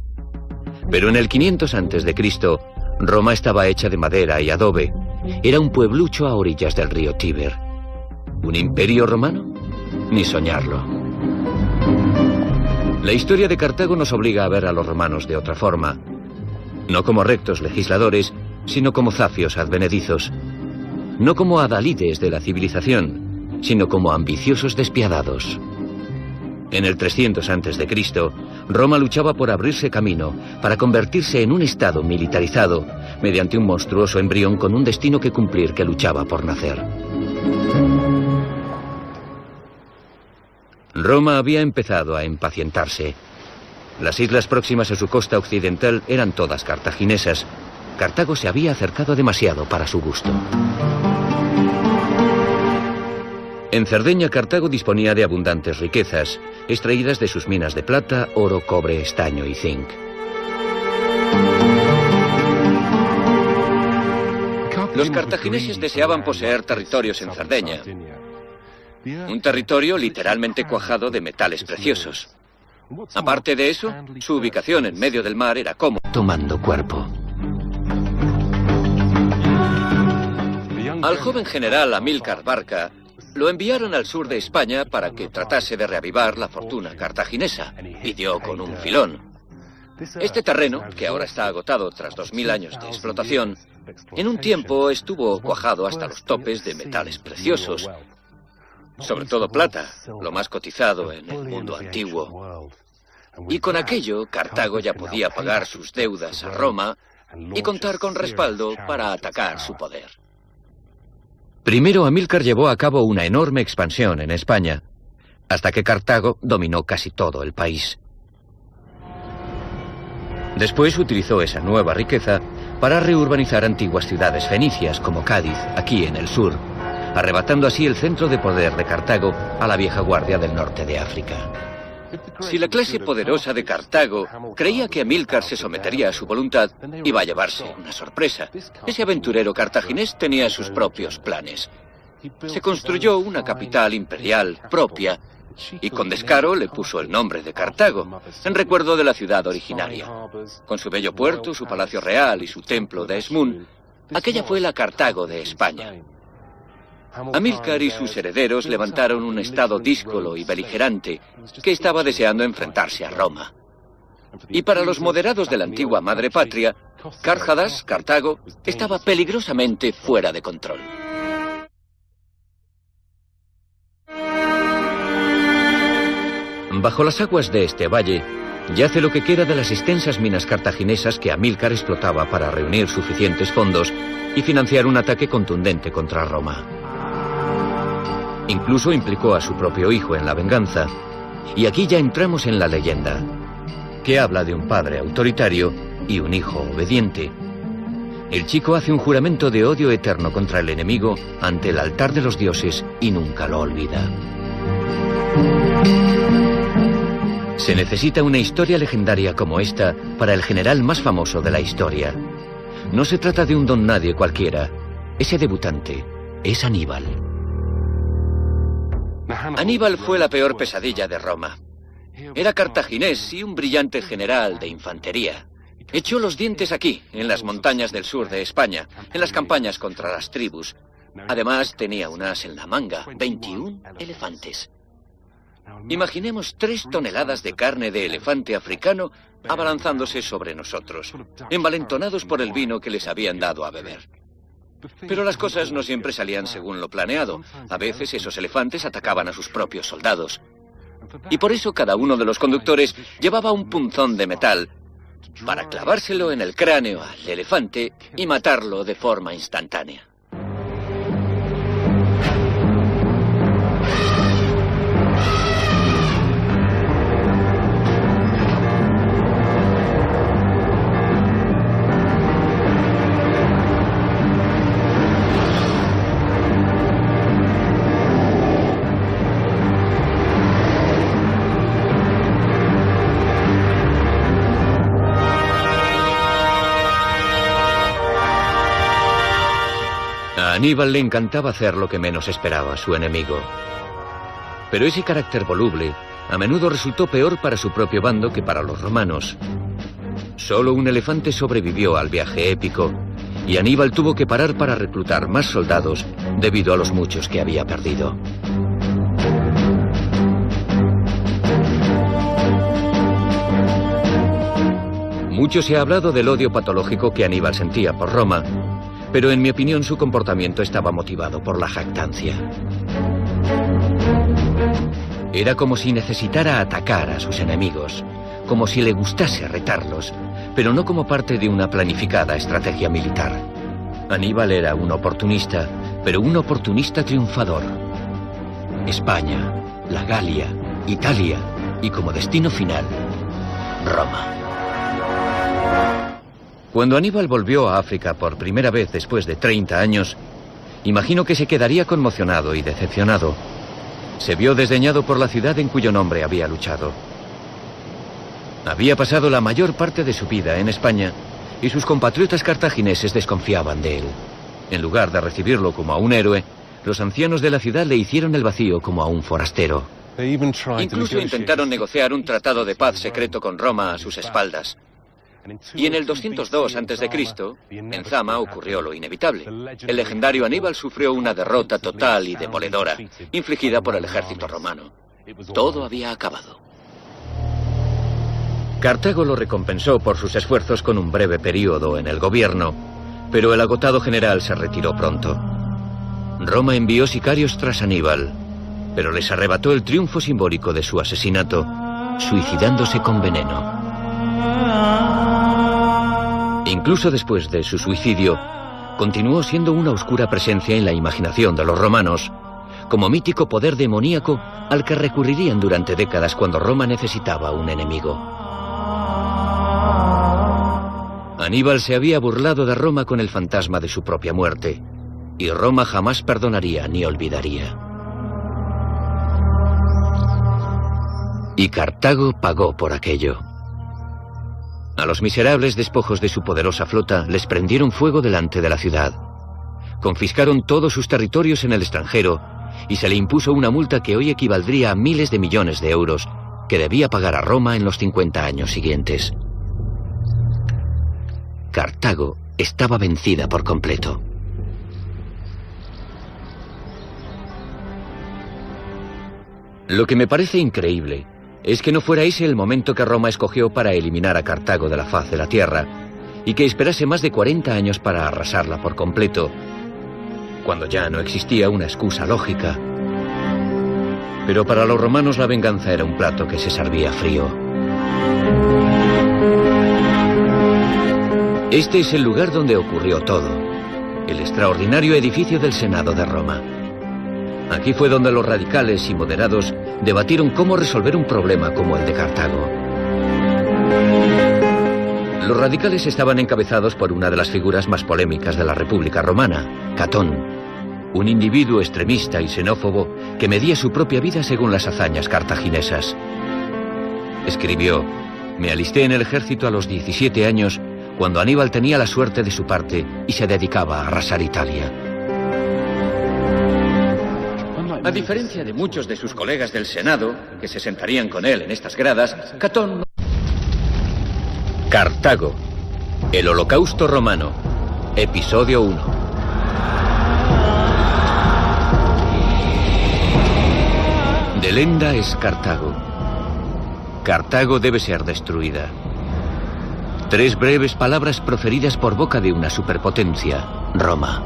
Pero en el 500 a.C., Roma estaba hecha de madera y adobe. Era un pueblucho a orillas del río Tíber. ¿Un imperio romano? Ni soñarlo. La historia de Cartago nos obliga a ver a los romanos de otra forma. No como rectos legisladores, sino como zafios advenedizos. No como adalides de la civilización, sino como ambiciosos despiadados. En el 300 a.C., Roma luchaba por abrirse camino, para convertirse en un estado militarizado, mediante un monstruoso embrión con un destino que cumplir que luchaba por nacer. Roma había empezado a impacientarse. Las islas próximas a su costa occidental eran todas cartaginesas. Cartago se había acercado demasiado para su gusto. En Cerdeña, Cartago disponía de abundantes riquezas, extraídas de sus minas de plata, oro, cobre, estaño y zinc. Los cartagineses deseaban poseer territorios en Cerdeña. Un territorio literalmente cuajado de metales preciosos. Aparte de eso, su ubicación en medio del mar era cómoda. Tomando cuerpo. Al joven general Amílcar Barca lo enviaron al sur de España para que tratase de reavivar la fortuna cartaginesa, y dio con un filón. Este terreno, que ahora está agotado tras 2000 años de explotación, en un tiempo estuvo cuajado hasta los topes de metales preciosos, sobre todo plata, lo más cotizado en el mundo antiguo. Y con aquello, Cartago ya podía pagar sus deudas a Roma y contar con respaldo para atacar su poder. Primero, Amílcar llevó a cabo una enorme expansión en España, hasta que Cartago dominó casi todo el país. Después utilizó esa nueva riqueza para reurbanizar antiguas ciudades fenicias como Cádiz, aquí en el sur, arrebatando así el centro de poder de Cartago a la vieja guardia del norte de África. Si la clase poderosa de Cartago creía que Amílcar se sometería a su voluntad, iba a llevarse una sorpresa. Ese aventurero cartaginés tenía sus propios planes. Se construyó una capital imperial propia y con descaro le puso el nombre de Cartago, en recuerdo de la ciudad originaria. Con su bello puerto, su palacio real y su templo de Esmun, aquella fue la Cartago de España. Amílcar y sus herederos levantaron un estado díscolo y beligerante que estaba deseando enfrentarse a Roma. Y para los moderados de la antigua madre patria, Cárjadas, Cartago, estaba peligrosamente fuera de control. Bajo las aguas de este valle yace lo que queda de las extensas minas cartaginesas que Amílcar explotaba para reunir suficientes fondos y financiar un ataque contundente contra Roma. Incluso implicó a su propio hijo en la venganza. Y aquí ya entramos en la leyenda, que habla de un padre autoritario y un hijo obediente. El chico hace un juramento de odio eterno contra el enemigo ante el altar de los dioses y nunca lo olvida. Se necesita una historia legendaria como esta para el general más famoso de la historia. No se trata de un don nadie cualquiera. Ese debutante es Aníbal. Aníbal fue la peor pesadilla de Roma. Era cartaginés y un brillante general de infantería. Echó los dientes aquí, en las montañas del sur de España, en las campañas contra las tribus. Además, tenía un as en la manga, 21 elefantes. Imaginemos 3 toneladas de carne de elefante africano abalanzándose sobre nosotros, envalentonados por el vino que les habían dado a beber. Pero las cosas no siempre salían según lo planeado. A veces esos elefantes atacaban a sus propios soldados. Y por eso cada uno de los conductores llevaba un punzón de metal para clavárselo en el cráneo al elefante y matarlo de forma instantánea. A Aníbal le encantaba hacer lo que menos esperaba su enemigo. Pero ese carácter voluble a menudo resultó peor para su propio bando que para los romanos. Solo un elefante sobrevivió al viaje épico y Aníbal tuvo que parar para reclutar más soldados debido a los muchos que había perdido. Mucho se ha hablado del odio patológico que Aníbal sentía por Roma, pero en mi opinión su comportamiento estaba motivado por la jactancia. Era como si necesitara atacar a sus enemigos, como si le gustase retarlos, pero no como parte de una planificada estrategia militar. Aníbal era un oportunista, pero un oportunista triunfador. España, la Galia, Italia y como destino final, Roma. Cuando Aníbal volvió a África por primera vez después de 30 años, imagino que se quedaría conmocionado y decepcionado. Se vio desdeñado por la ciudad en cuyo nombre había luchado. Había pasado la mayor parte de su vida en España y sus compatriotas cartagineses desconfiaban de él. En lugar de recibirlo como a un héroe, los ancianos de la ciudad le hicieron el vacío como a un forastero. Incluso intentaron negociar un tratado de paz secreto con Roma a sus espaldas. Y en el 202 a.C., en Zama ocurrió lo inevitable. El legendario Aníbal sufrió una derrota total y demoledora, infligida por el ejército romano. Todo había acabado. Cartago lo recompensó por sus esfuerzos con un breve periodo en el gobierno, pero el agotado general se retiró pronto. Roma envió sicarios tras Aníbal, pero les arrebató el triunfo simbólico de su asesinato, suicidándose con veneno. Incluso después de su suicidio, continuó siendo una oscura presencia en la imaginación de los romanos, como mítico poder demoníaco al que recurrirían durante décadas cuando Roma necesitaba un enemigo. Aníbal se había burlado de Roma con el fantasma de su propia muerte, y Roma jamás perdonaría ni olvidaría. Y Cartago pagó por aquello. A los miserables despojos de su poderosa flota les prendieron fuego delante de la ciudad. Confiscaron todos sus territorios en el extranjero y se le impuso una multa que hoy equivaldría a miles de millones de euros que debía pagar a Roma en los 50 años siguientes. Cartago estaba vencida por completo. Lo que me parece increíble es que no fuera ese el momento que Roma escogió para eliminar a Cartago de la faz de la tierra y que esperase más de 40 años para arrasarla por completo, cuando ya no existía una excusa lógica. Pero para los romanos la venganza era un plato que se servía frío. Este es el lugar donde ocurrió todo, el extraordinario edificio del Senado de Roma. Aquí fue donde los radicales y moderados debatieron cómo resolver un problema como el de Cartago. Los radicales estaban encabezados por una de las figuras más polémicas de la República Romana, Catón, un individuo extremista y xenófobo que medía su propia vida según las hazañas cartaginesas. Escribió: «Me alisté en el ejército a los 17 años, cuando Aníbal tenía la suerte de su parte y se dedicaba a arrasar Italia». A diferencia de muchos de sus colegas del Senado, que se sentarían con él en estas gradas, Catón... Cartago, el Holocausto Romano, episodio 1. Delenda es Cartago. Cartago debe ser destruida. 3 breves palabras proferidas por boca de una superpotencia, Roma.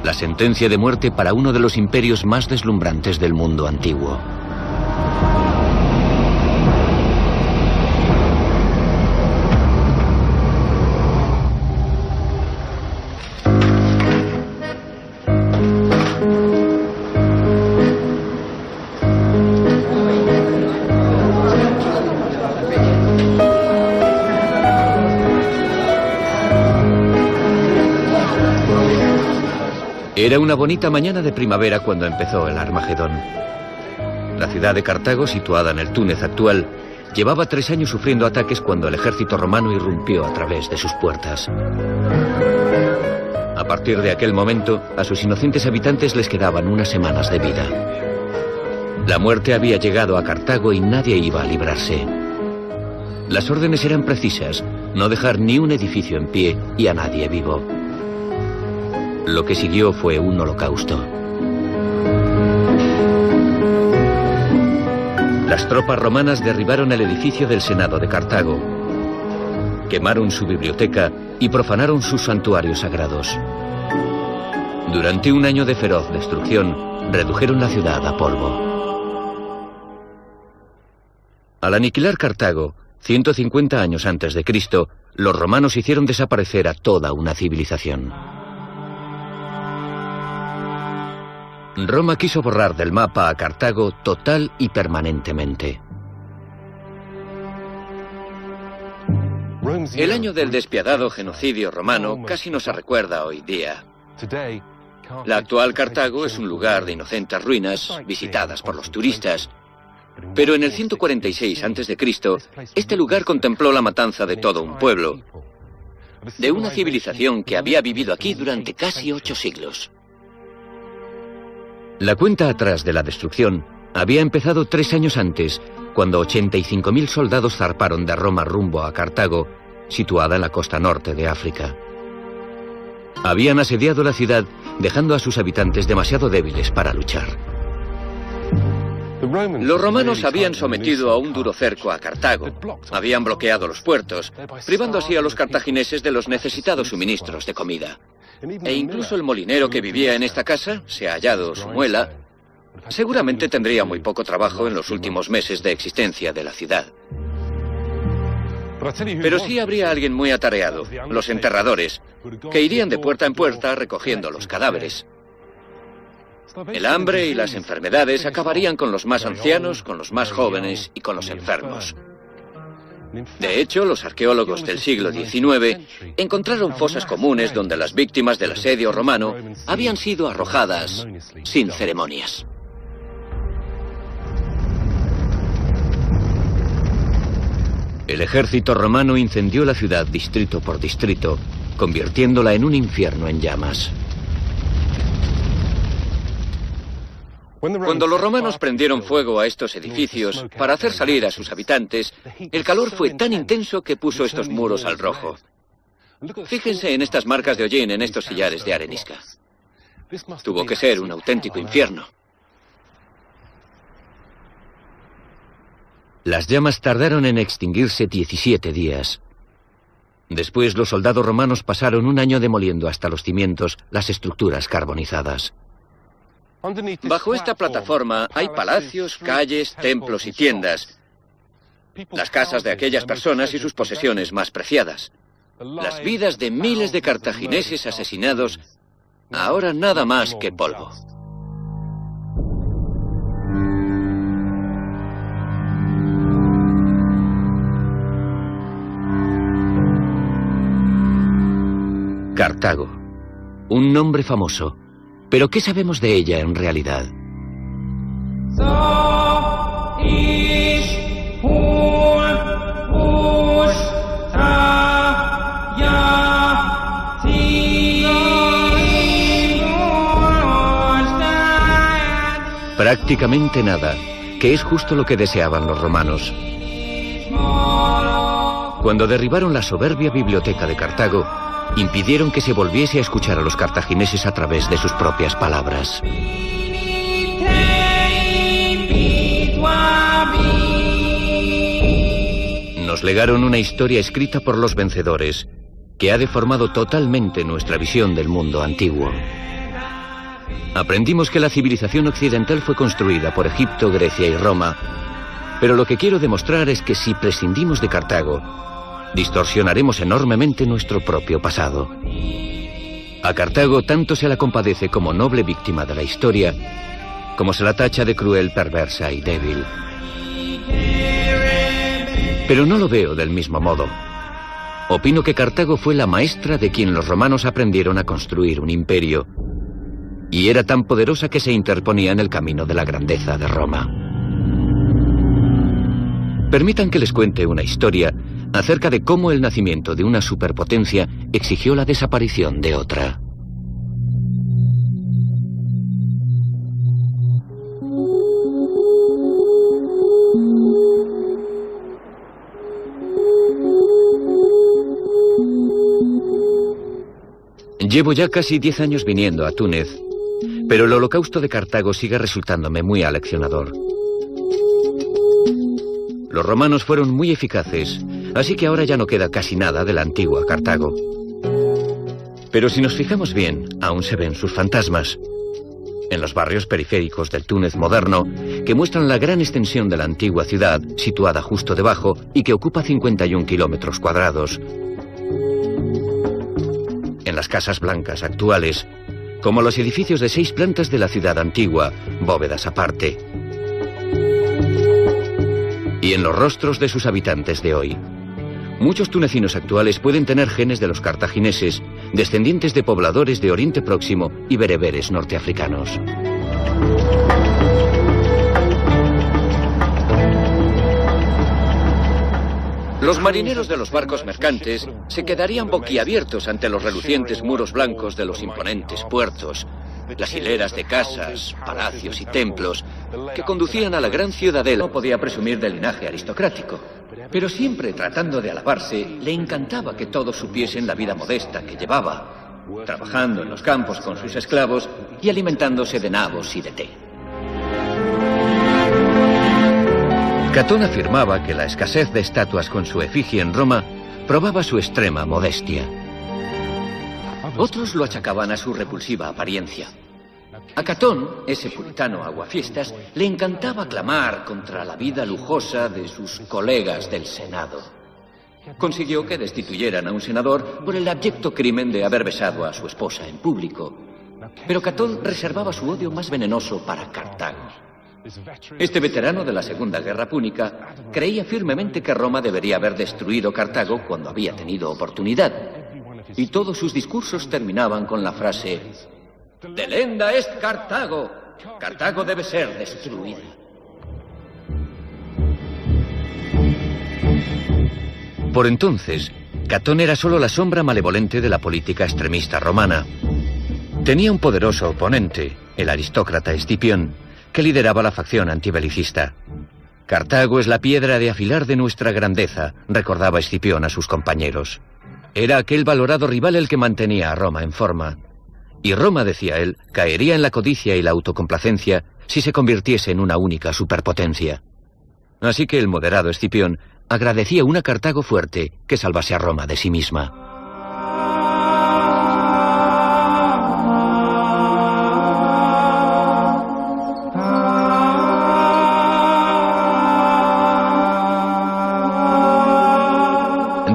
La sentencia de muerte para uno de los imperios más deslumbrantes del mundo antiguo. Era una bonita mañana de primavera cuando empezó el Armagedón. La ciudad de Cartago, situada en el Túnez actual, llevaba 3 años sufriendo ataques cuando el ejército romano irrumpió a través de sus puertas. A partir de aquel momento, a sus inocentes habitantes les quedaban unas semanas de vida. La muerte había llegado a Cartago y nadie iba a librarse. Las órdenes eran precisas: no dejar ni un edificio en pie y a nadie vivo. Lo que siguió fue un holocausto. Las tropas romanas derribaron el edificio del Senado de Cartago, quemaron su biblioteca y profanaron sus santuarios sagrados. Durante un año de feroz destrucción, redujeron la ciudad a polvo. Al aniquilar Cartago, 150 años antes de Cristo, los romanos hicieron desaparecer a toda una civilización. Roma quiso borrar del mapa a Cartago total y permanentemente. El año del despiadado genocidio romano casi no se recuerda hoy día. La actual Cartago es un lugar de inocentes ruinas visitadas por los turistas. Pero en el 146 a.C., este lugar contempló la matanza de todo un pueblo, de una civilización que había vivido aquí durante casi 8 siglos. La cuenta atrás de la destrucción había empezado 3 años antes, cuando 85.000 soldados zarparon de Roma rumbo a Cartago, situada en la costa norte de África. Habían asediado la ciudad, dejando a sus habitantes demasiado débiles para luchar. Los romanos habían sometido a un duro cerco a Cartago. Habían bloqueado los puertos, privando así a los cartagineses de los necesitados suministros de comida. E incluso el molinero que vivía en esta casa, se ha hallado su muela, seguramente tendría muy poco trabajo en los últimos meses de existencia de la ciudad. Pero sí habría alguien muy atareado, los enterradores, que irían de puerta en puerta recogiendo los cadáveres. El hambre y las enfermedades acabarían con los más ancianos, con los más jóvenes y con los enfermos. De hecho, los arqueólogos del siglo XIX encontraron fosas comunes donde las víctimas del asedio romano habían sido arrojadas sin ceremonias. El ejército romano incendió la ciudad distrito por distrito, convirtiéndola en un infierno en llamas. Cuando los romanos prendieron fuego a estos edificios para hacer salir a sus habitantes, el calor fue tan intenso que puso estos muros al rojo. Fíjense en estas marcas de hollín en estos sillares de arenisca. Tuvo que ser un auténtico infierno. Las llamas tardaron en extinguirse 17 días. Después los soldados romanos pasaron un año demoliendo hasta los cimientos las estructuras carbonizadas. Bajo esta plataforma hay palacios, calles, templos y tiendas. Las casas de aquellas personas y sus posesiones más preciadas. Las vidas de miles de cartagineses asesinados, ahora nada más que polvo. Cartago, un nombre famoso. ¿Pero qué sabemos de ella en realidad? Prácticamente nada, que es justo lo que deseaban los romanos. Cuando derribaron la soberbia biblioteca de Cartago, impidieron que se volviese a escuchar a los cartagineses a través de sus propias palabras. Nos legaron una historia escrita por los vencedores, que ha deformado totalmente nuestra visión del mundo antiguo. Aprendimos que la civilización occidental fue construida por Egipto, Grecia y Roma, pero lo que quiero demostrar es que si prescindimos de Cartago, distorsionaremos enormemente nuestro propio pasado. A Cartago tanto se la compadece como noble víctima de la historia, como se la tacha de cruel, perversa y débil. Pero no lo veo del mismo modo. Opino que Cartago fue la maestra de quien los romanos aprendieron a construir un imperio, y era tan poderosa que se interponía en el camino de la grandeza de Roma. Permitan que les cuente una historia acerca de cómo el nacimiento de una superpotencia exigió la desaparición de otra. Llevo ya casi 10 años viniendo a Túnez, pero el holocausto de Cartago sigue resultándome muy aleccionador. Los romanos fueron muy eficaces, así que ahora ya no queda casi nada de la antigua Cartago. Pero si nos fijamos bien, aún se ven sus fantasmas. En los barrios periféricos del Túnez moderno, que muestran la gran extensión de la antigua ciudad, situada justo debajo y que ocupa 51 kilómetros cuadrados. En las casas blancas actuales, como los edificios de 6 plantas de la ciudad antigua, bóvedas aparte. Y en los rostros de sus habitantes de hoy. Muchos tunecinos actuales pueden tener genes de los cartagineses, descendientes de pobladores de Oriente Próximo y bereberes norteafricanos. Los marineros de los barcos mercantes se quedarían boquiabiertos ante los relucientes muros blancos de los imponentes puertos, las hileras de casas, palacios y templos que conducían a la gran ciudadela. No podía presumir de linaje aristocrático, pero siempre tratando de alabarse, le encantaba que todos supiesen la vida modesta que llevaba, trabajando en los campos con sus esclavos y alimentándose de nabos y de té. Catón afirmaba que la escasez de estatuas con su efigie en Roma probaba su extrema modestia. Otros lo achacaban a su repulsiva apariencia. A Catón, ese puritano aguafiestas, le encantaba clamar contra la vida lujosa de sus colegas del Senado. Consiguió que destituyeran a un senador por el abyecto crimen de haber besado a su esposa en público. Pero Catón reservaba su odio más venenoso para Cartago. Este veterano de la Segunda Guerra Púnica creía firmemente que Roma debería haber destruido Cartago cuando había tenido oportunidad. Y todos sus discursos terminaban con la frase: «Delenda est Cartago. Cartago debe ser destruida». Por entonces, Catón era solo la sombra malevolente de la política extremista romana. Tenía un poderoso oponente, el aristócrata Escipión, que lideraba la facción antibelicista. «Cartago es la piedra de afilar de nuestra grandeza», recordaba Escipión a sus compañeros. Era aquel valorado rival el que mantenía a Roma en forma. Y Roma, decía él, caería en la codicia y la autocomplacencia si se convirtiese en una única superpotencia. Así que el moderado Escipión agradecía una Cartago fuerte que salvase a Roma de sí misma.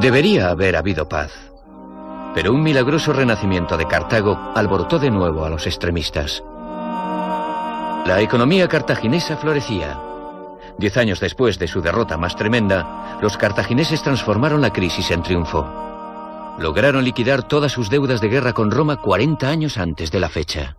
Debería haber habido paz, pero un milagroso renacimiento de Cartago alborotó de nuevo a los extremistas. La economía cartaginesa florecía. 10 años después de su derrota más tremenda, los cartagineses transformaron la crisis en triunfo. Lograron liquidar todas sus deudas de guerra con Roma 40 años antes de la fecha.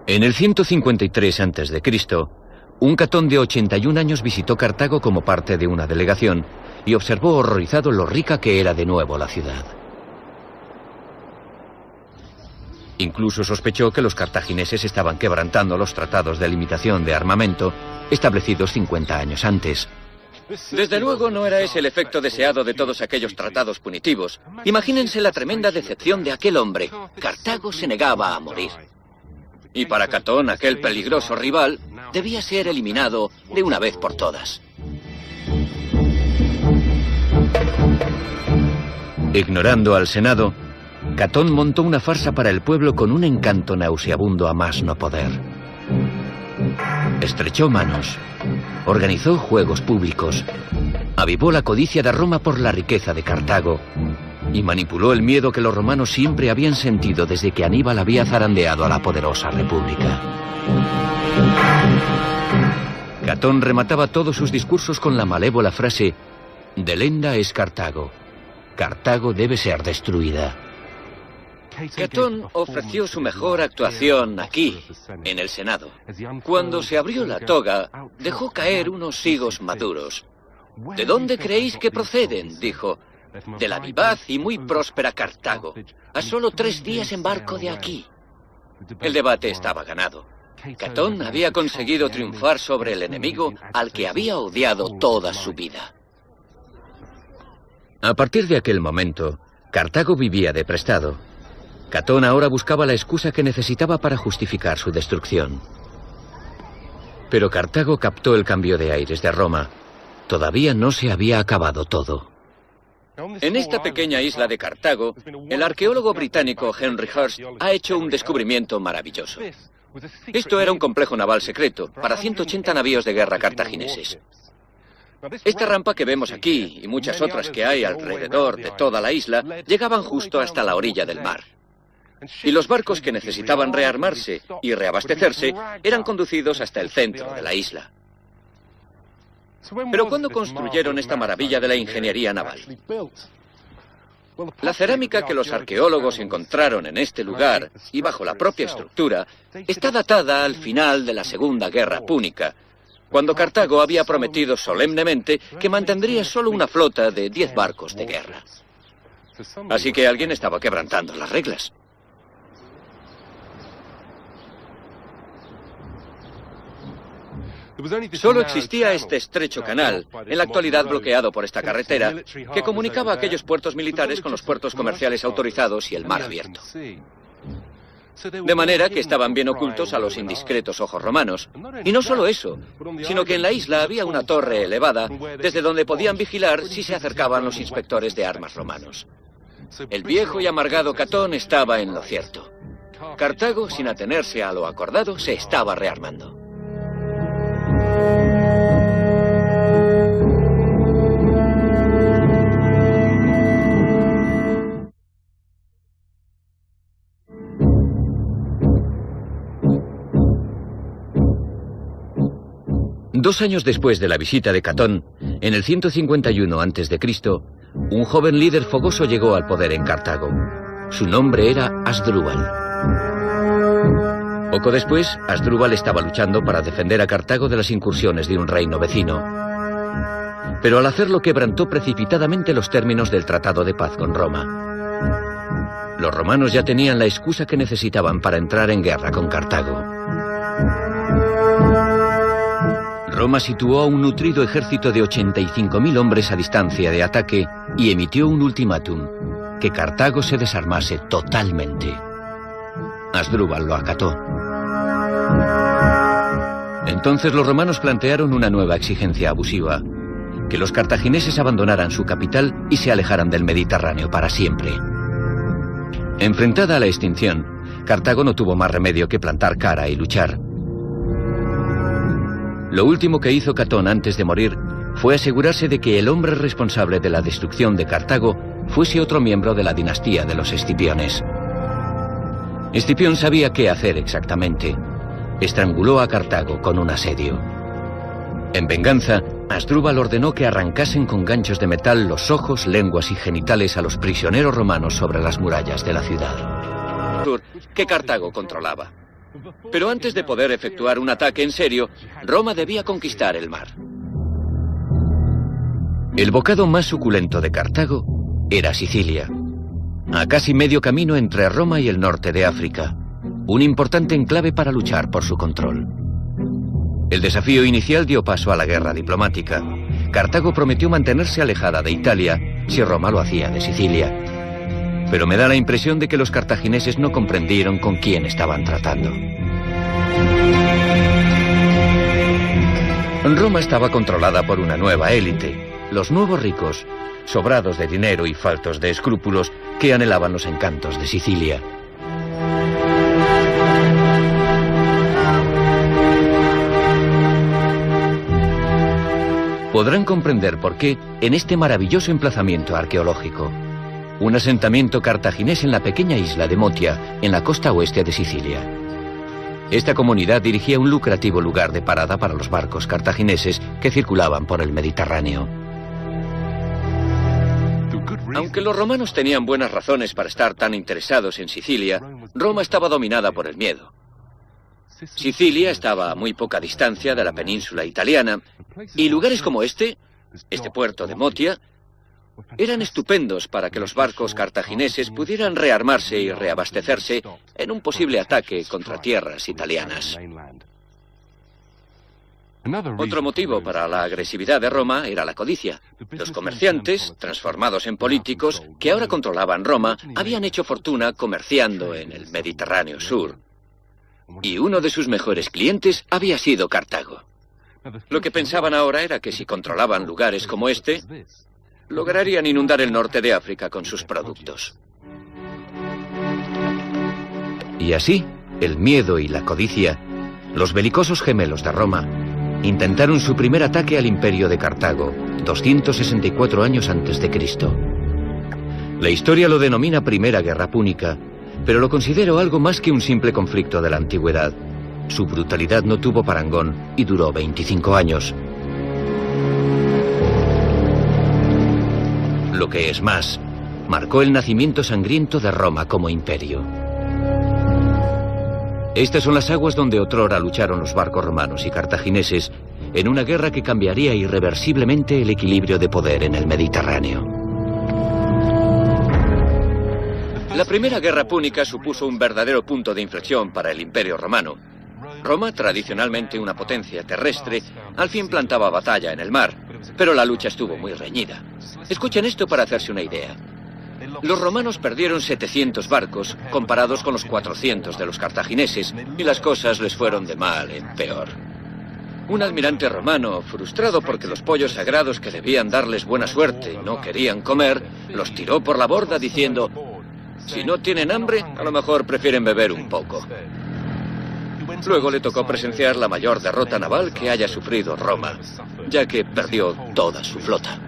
En el 153 a.C., un Catón de 81 años visitó Cartago como parte de una delegación y observó horrorizado lo rica que era de nuevo la ciudad. Incluso sospechó que los cartagineses estaban quebrantando los tratados de limitación de armamento establecidos 50 años antes. Desde luego no era ese el efecto deseado de todos aquellos tratados punitivos. Imagínense la tremenda decepción de aquel hombre. Cartago se negaba a morir. Y para Catón, aquel peligroso rival, debía ser eliminado de una vez por todas. Ignorando al Senado, Catón montó una farsa para el pueblo con un encanto nauseabundo a más no poder. Estrechó manos, organizó juegos públicos, avivó la codicia de Roma por la riqueza de Cartago y manipuló el miedo que los romanos siempre habían sentido desde que Aníbal había zarandeado a la poderosa república. Catón remataba todos sus discursos con la malévola frase: «Delenda es Cartago. Cartago debe ser destruida». Catón ofreció su mejor actuación aquí, en el Senado. Cuando se abrió la toga, dejó caer unos higos maduros. «¿De dónde creéis que proceden?», dijo. de la vivaz y muy próspera Cartago, a solo 3 días en barco de aquí. El debate estaba ganado. Catón había conseguido triunfar sobre el enemigo al que había odiado toda su vida. A partir de aquel momento, Cartago vivía de prestado. Catón ahora buscaba la excusa que necesitaba para justificar su destrucción. Pero Cartago captó el cambio de aires de Roma. Todavía no se había acabado todo. En esta pequeña isla de Cartago, el arqueólogo británico Henry Hurst ha hecho un descubrimiento maravilloso. Esto era un complejo naval secreto para 180 navíos de guerra cartagineses. Esta rampa que vemos aquí y muchas otras que hay alrededor de toda la isla llegaban justo hasta la orilla del mar. Y los barcos que necesitaban rearmarse y reabastecerse eran conducidos hasta el centro de la isla. Pero ¿cuándo construyeron esta maravilla de la ingeniería naval? La cerámica que los arqueólogos encontraron en este lugar y bajo la propia estructura está datada al final de la Segunda Guerra Púnica, cuando Cartago había prometido solemnemente que mantendría solo una flota de 10 barcos de guerra. Así que alguien estaba quebrantando las reglas. Solo existía este estrecho canal, en la actualidad bloqueado por esta carretera, que comunicaba aquellos puertos militares con los puertos comerciales autorizados y el mar abierto. De manera que estaban bien ocultos a los indiscretos ojos romanos. Y no solo eso, sino que en la isla había una torre elevada desde donde podían vigilar si se acercaban los inspectores de armas romanos. El viejo y amargado Catón estaba en lo cierto. Cartago, sin atenerse a lo acordado, se estaba rearmando. Dos años después de la visita de Catón, en el 151 a.C., un joven líder fogoso llegó al poder en Cartago. Su nombre era Asdrúbal. Poco después, Asdrúbal estaba luchando para defender a Cartago de las incursiones de un reino vecino. Pero al hacerlo quebrantó precipitadamente los términos del Tratado de Paz con Roma. Los romanos ya tenían la excusa que necesitaban para entrar en guerra con Cartago. Roma situó a un nutrido ejército de 85.000 hombres a distancia de ataque y emitió un ultimátum: que Cartago se desarmase totalmente. Asdrúbal lo acató. Entonces los romanos plantearon una nueva exigencia abusiva: que los cartagineses abandonaran su capital y se alejaran del Mediterráneo para siempre. Enfrentada a la extinción, Cartago no tuvo más remedio que plantar cara y luchar. Lo último que hizo Catón antes de morir fue asegurarse de que el hombre responsable de la destrucción de Cartago fuese otro miembro de la dinastía de los Escipiones. Escipión sabía qué hacer exactamente. Estranguló a Cartago con un asedio. En venganza, Asdrúbal ordenó que arrancasen con ganchos de metal los ojos, lenguas y genitales a los prisioneros romanos sobre las murallas de la ciudad. Que Cartago controlaba. Pero antes de poder efectuar un ataque en serio, Roma debía conquistar el mar. El bocado más suculento de Cartago era Sicilia, a casi medio camino entre Roma y el norte de África, un importante enclave para luchar por su control. El desafío inicial dio paso a la guerra diplomática. Cartago prometió mantenerse alejada de Italia si Roma lo hacía de Sicilia. Pero me da la impresión de que los cartagineses no comprendieron con quién estaban tratando. Roma estaba controlada por una nueva élite, los nuevos ricos, sobrados de dinero y faltos de escrúpulos, que anhelaban los encantos de Sicilia. Podrán comprender por qué en este maravilloso emplazamiento arqueológico, un asentamiento cartaginés en la pequeña isla de Motia, en la costa oeste de Sicilia. Esta comunidad dirigía un lucrativo lugar de parada para los barcos cartagineses que circulaban por el Mediterráneo. Aunque los romanos tenían buenas razones para estar tan interesados en Sicilia, Roma estaba dominada por el miedo. Sicilia estaba a muy poca distancia de la península italiana, y lugares como este puerto de Motia, eran estupendos para que los barcos cartagineses pudieran rearmarse y reabastecerse en un posible ataque contra tierras italianas. Otro motivo para la agresividad de Roma era la codicia. Los comerciantes, transformados en políticos, que ahora controlaban Roma, habían hecho fortuna comerciando en el Mediterráneo Sur. Y uno de sus mejores clientes había sido Cartago. Lo que pensaban ahora era que si controlaban lugares como este, lograrían inundar el norte de África con sus productos. Y así, el miedo y la codicia, los belicosos gemelos de Roma, intentaron su primer ataque al imperio de Cartago, 264 años antes de Cristo. La historia lo denomina Primera Guerra Púnica, pero lo considero algo más que un simple conflicto de la antigüedad. Su brutalidad no tuvo parangón y duró 25 años. Lo que es más, marcó el nacimiento sangriento de Roma como imperio. Estas son las aguas donde otrora lucharon los barcos romanos y cartagineses en una guerra que cambiaría irreversiblemente el equilibrio de poder en el Mediterráneo. La Primera Guerra Púnica supuso un verdadero punto de inflexión para el Imperio Romano. Roma, tradicionalmente una potencia terrestre, al fin plantaba batalla en el mar, pero la lucha estuvo muy reñida. Escuchen esto para hacerse una idea. Los romanos perdieron 700 barcos comparados con los 400 de los cartagineses y las cosas les fueron de mal en peor. Un almirante romano, frustrado porque los pollos sagrados que debían darles buena suerte no querían comer, los tiró por la borda diciendo: si no tienen hambre, a lo mejor prefieren beber un poco. Luego le tocó presenciar la mayor derrota naval que haya sufrido Roma, ya que perdió toda su flota.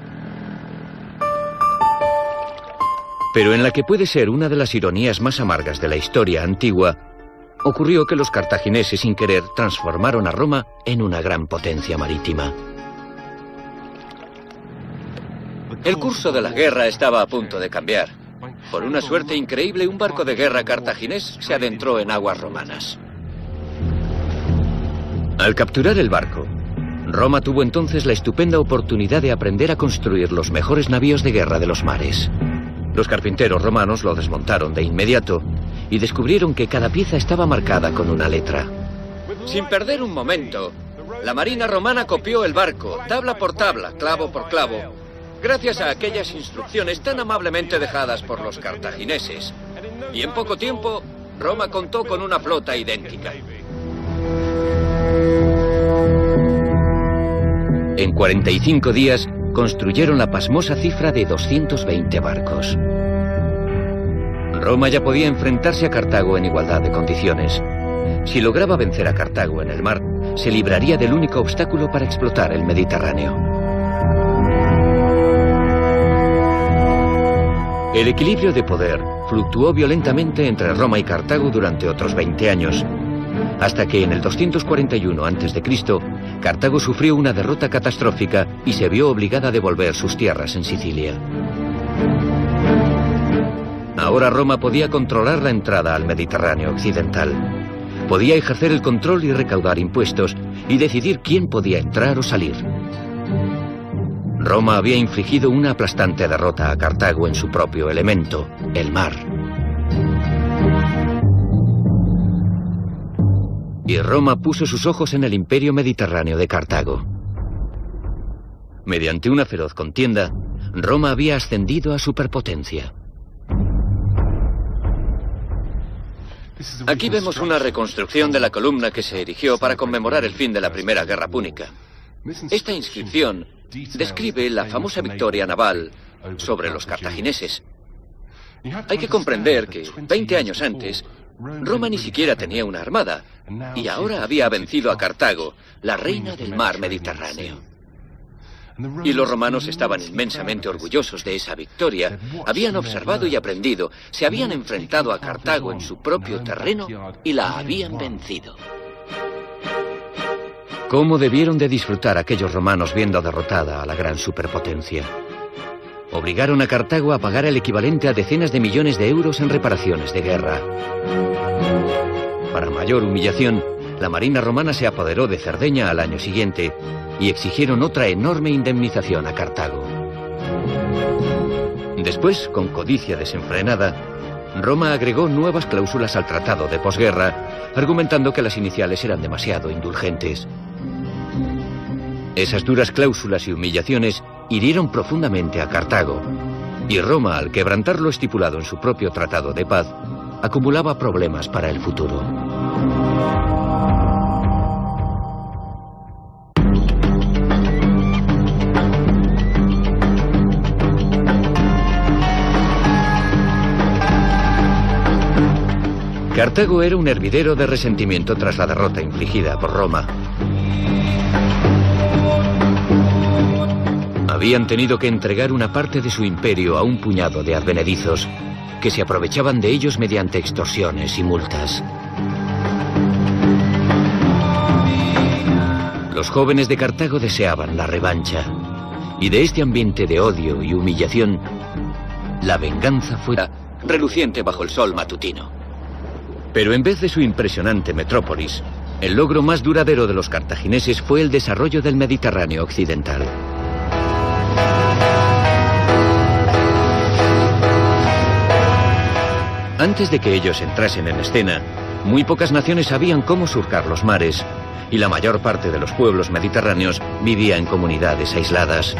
Pero en la que puede ser una de las ironías más amargas de la historia antigua, ocurrió que los cartagineses sin querer transformaron a Roma en una gran potencia marítima. El curso de la guerra estaba a punto de cambiar. Por una suerte increíble, un barco de guerra cartaginés se adentró en aguas romanas. Al capturar el barco, Roma tuvo entonces la estupenda oportunidad de aprender a construir los mejores navíos de guerra de los mares. Los carpinteros romanos lo desmontaron de inmediato y descubrieron que cada pieza estaba marcada con una letra. Sin perder un momento, la marina romana copió el barco, tabla por tabla, clavo por clavo, gracias a aquellas instrucciones tan amablemente dejadas por los cartagineses. Y en poco tiempo, Roma contó con una flota idéntica. En 45 días, construyeron la pasmosa cifra de 220 barcos. Roma ya podía enfrentarse a Cartago en igualdad de condiciones. Si lograba vencer a Cartago en el mar, se libraría del único obstáculo para explotar el Mediterráneo. El equilibrio de poder fluctuó violentamente entre Roma y Cartago durante otros 20 años, hasta que en el 241 a.C., Cartago sufrió una derrota catastrófica y se vio obligada a devolver sus tierras en Sicilia. Ahora Roma podía controlar la entrada al Mediterráneo occidental. Podía ejercer el control y recaudar impuestos y decidir quién podía entrar o salir. Roma había infligido una aplastante derrota a Cartago en su propio elemento, el mar. Y Roma puso sus ojos en el imperio mediterráneo de Cartago. Mediante una feroz contienda, Roma había ascendido a superpotencia. Aquí vemos una reconstrucción de la columna que se erigió para conmemorar el fin de la Primera Guerra Púnica. Esta inscripción describe la famosa victoria naval sobre los cartagineses. Hay que comprender que 20 años antes, Roma ni siquiera tenía una armada, y ahora había vencido a Cartago, la reina del mar Mediterráneo. Y los romanos estaban inmensamente orgullosos de esa victoria. Habían observado y aprendido, se habían enfrentado a Cartago en su propio terreno y la habían vencido. ¿Cómo debieron de disfrutar aquellos romanos viendo derrotada a la gran superpotencia? Obligaron a Cartago a pagar el equivalente a decenas de millones de euros en reparaciones de guerra. Para mayor humillación, la marina romana se apoderó de Cerdeña al año siguiente y exigieron otra enorme indemnización a Cartago. Después, con codicia desenfrenada, Roma agregó nuevas cláusulas al tratado de posguerra, argumentando que las iniciales eran demasiado indulgentes. Esas duras cláusulas y humillaciones hirieron profundamente a Cartago, y Roma, al quebrantar lo estipulado en su propio tratado de paz, acumulaba problemas para el futuro. Cartago era un hervidero de resentimiento tras la derrota infligida por Roma. Habían tenido que entregar una parte de su imperio a un puñado de advenedizos que se aprovechaban de ellos mediante extorsiones y multas. Los jóvenes de Cartago deseaban la revancha, y de este ambiente de odio y humillación, la venganza fue reluciente bajo el sol matutino. Pero en vez de su impresionante metrópolis, el logro más duradero de los cartagineses fue el desarrollo del Mediterráneo occidental. Antes de que ellos entrasen en escena, muy pocas naciones sabían cómo surcar los mares, y la mayor parte de los pueblos mediterráneos vivía en comunidades aisladas.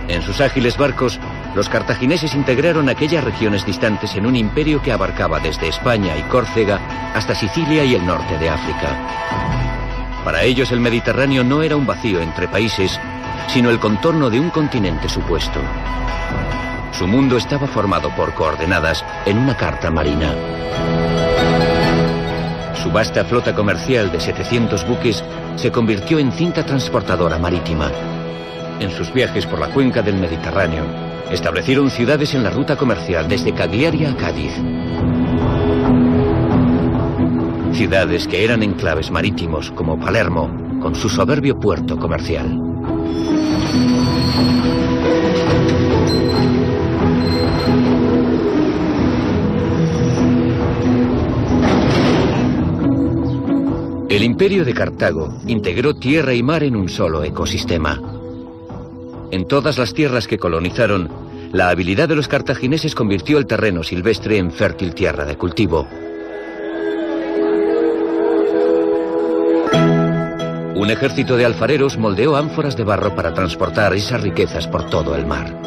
En sus ágiles barcos, los cartagineses integraron aquellas regiones distantes en un imperio que abarcaba desde España y Córcega hasta Sicilia y el norte de África. Para ellos el Mediterráneo no era un vacío entre países, sino el contorno de un continente supuesto. Su mundo estaba formado por coordenadas en una carta marina. Su vasta flota comercial de 700 buques se convirtió en cinta transportadora marítima. En sus viajes por la cuenca del Mediterráneo, establecieron ciudades en la ruta comercial desde Cagliari a Cádiz. Ciudades que eran enclaves marítimos como Palermo, con su soberbio puerto comercial. El imperio de Cartago integró tierra y mar en un solo ecosistema. En todas las tierras que colonizaron, la habilidad de los cartagineses convirtió el terreno silvestre en fértil tierra de cultivo. Un ejército de alfareros moldeó ánforas de barro para transportar esas riquezas por todo el mar.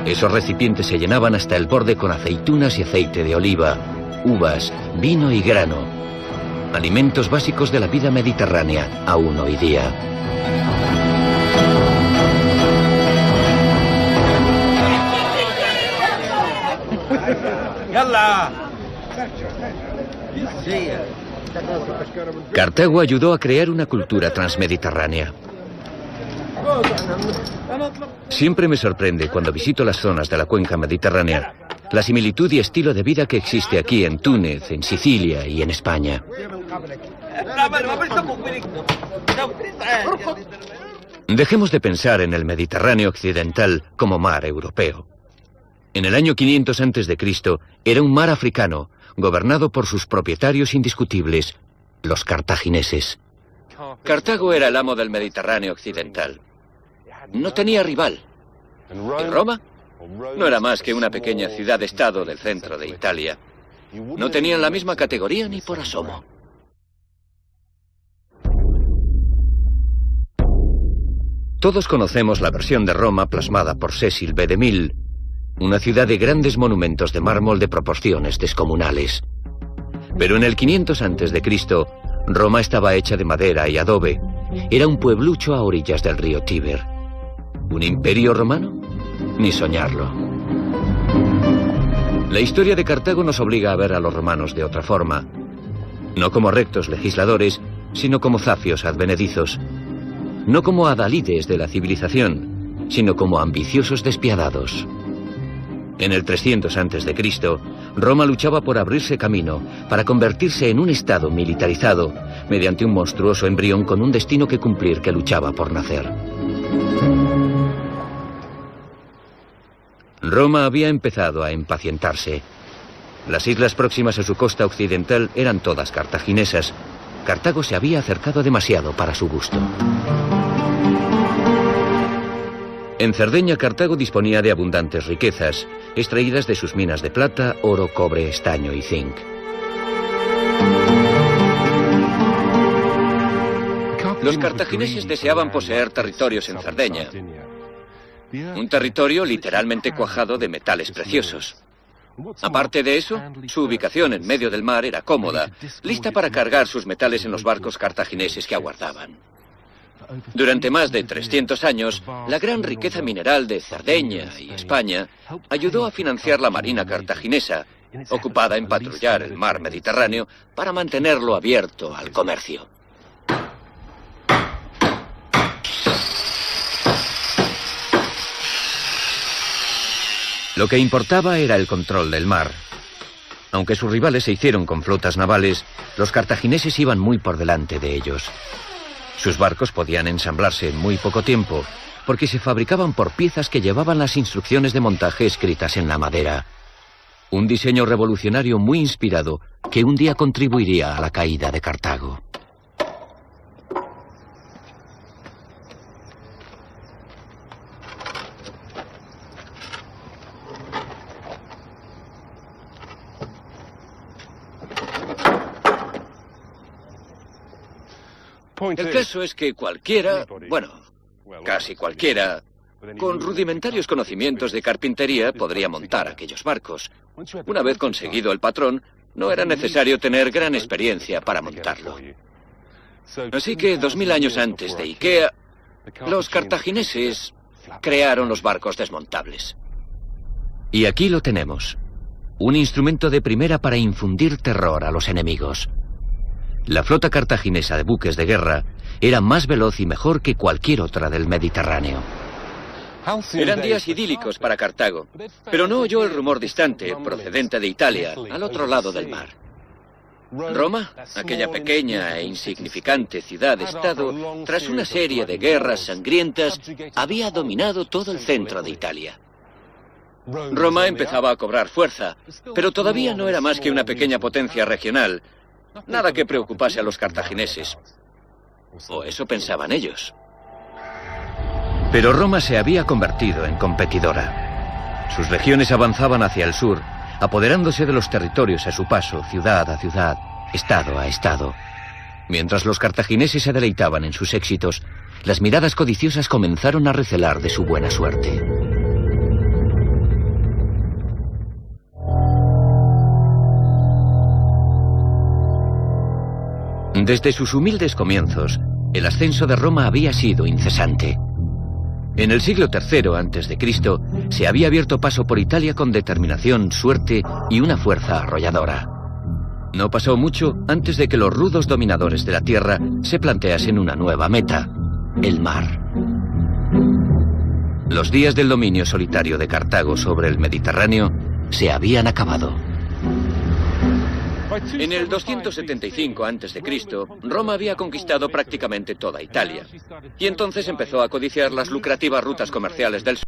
Esos recipientes se llenaban hasta el borde con aceitunas y aceite de oliva, uvas, vino y grano, alimentos básicos de la vida mediterránea aún hoy día. Cartago ayudó a crear una cultura transmediterránea. Siempre me sorprende cuando visito las zonas de la cuenca mediterránea la similitud y estilo de vida que existe aquí en Túnez, en Sicilia y en España. Dejemos de pensar en el Mediterráneo occidental como mar europeo. En el año 500 a.C. era un mar africano, gobernado por sus propietarios indiscutibles, los cartagineses. Cartago era el amo del Mediterráneo occidental. No tenía rival. ¿Y Roma? No era más que una pequeña ciudad-estado del centro de Italia. No tenían la misma categoría ni por asomo. Todos conocemos la versión de Roma plasmada por Cecil B. DeMille, una ciudad de grandes monumentos de mármol de proporciones descomunales. Pero en el 500 a.C., Roma estaba hecha de madera y adobe. Era un pueblucho a orillas del río Tíber. ¿Un imperio romano? Ni soñarlo. La historia de Cartago nos obliga a ver a los romanos de otra forma. No como rectos legisladores, sino como zafios advenedizos. No como adalides de la civilización, sino como ambiciosos despiadados. En el 300 a.C., Roma luchaba por abrirse camino para convertirse en un estado militarizado mediante un monstruoso embrión con un destino que cumplir que luchaba por nacer. Roma había empezado a impacientarse. Las islas próximas a su costa occidental eran todas cartaginesas. Cartago se había acercado demasiado para su gusto. En Cerdeña, Cartago disponía de abundantes riquezas, extraídas de sus minas de plata, oro, cobre, estaño y zinc. Los cartagineses deseaban poseer territorios en Cerdeña. Un territorio literalmente cuajado de metales preciosos. Aparte de eso, su ubicación en medio del mar era cómoda, lista para cargar sus metales en los barcos cartagineses que aguardaban. Durante más de 300 años, la gran riqueza mineral de Cerdeña y España ayudó a financiar la marina cartaginesa, ocupada en patrullar el mar Mediterráneo para mantenerlo abierto al comercio. Lo que importaba era el control del mar. Aunque sus rivales se hicieron con flotas navales, los cartagineses iban muy por delante de ellos. Sus barcos podían ensamblarse en muy poco tiempo, porque se fabricaban por piezas que llevaban las instrucciones de montaje escritas en la madera. Un diseño revolucionario muy inspirado que un día contribuiría a la caída de Cartago. El caso es que cualquiera, bueno, casi cualquiera, con rudimentarios conocimientos de carpintería podría montar aquellos barcos. Una vez conseguido el patrón, no era necesario tener gran experiencia para montarlo. Así que 2000 años antes de IKEA, los cartagineses crearon los barcos desmontables. Y aquí lo tenemos. Un instrumento de primera para infundir terror a los enemigos. La flota cartaginesa de buques de guerra era más veloz y mejor que cualquier otra del Mediterráneo. Eran días idílicos para Cartago, pero no oyó el rumor distante, procedente de Italia, al otro lado del mar. Roma, aquella pequeña e insignificante ciudad-estado, tras una serie de guerras sangrientas, había dominado todo el centro de Italia. Roma empezaba a cobrar fuerza, pero todavía no era más que una pequeña potencia regional, nada que preocupase a los cartagineses. O eso pensaban ellos. Pero Roma se había convertido en competidora. Sus legiones avanzaban hacia el sur, apoderándose de los territorios a su paso, ciudad a ciudad, estado a estado. Mientras los cartagineses se deleitaban en sus éxitos, las miradas codiciosas comenzaron a recelar de su buena suerte. Desde sus humildes comienzos, el ascenso de Roma había sido incesante. En el siglo III a.C. se había abierto paso por Italia con determinación, suerte y una fuerza arrolladora. No pasó mucho antes de que los rudos dominadores de la tierra se planteasen una nueva meta, el mar. Los días del dominio solitario de Cartago sobre el Mediterráneo se habían acabado. En el 275 a.C., Roma había conquistado prácticamente toda Italia, y entonces empezó a codiciar las lucrativas rutas comerciales del sur.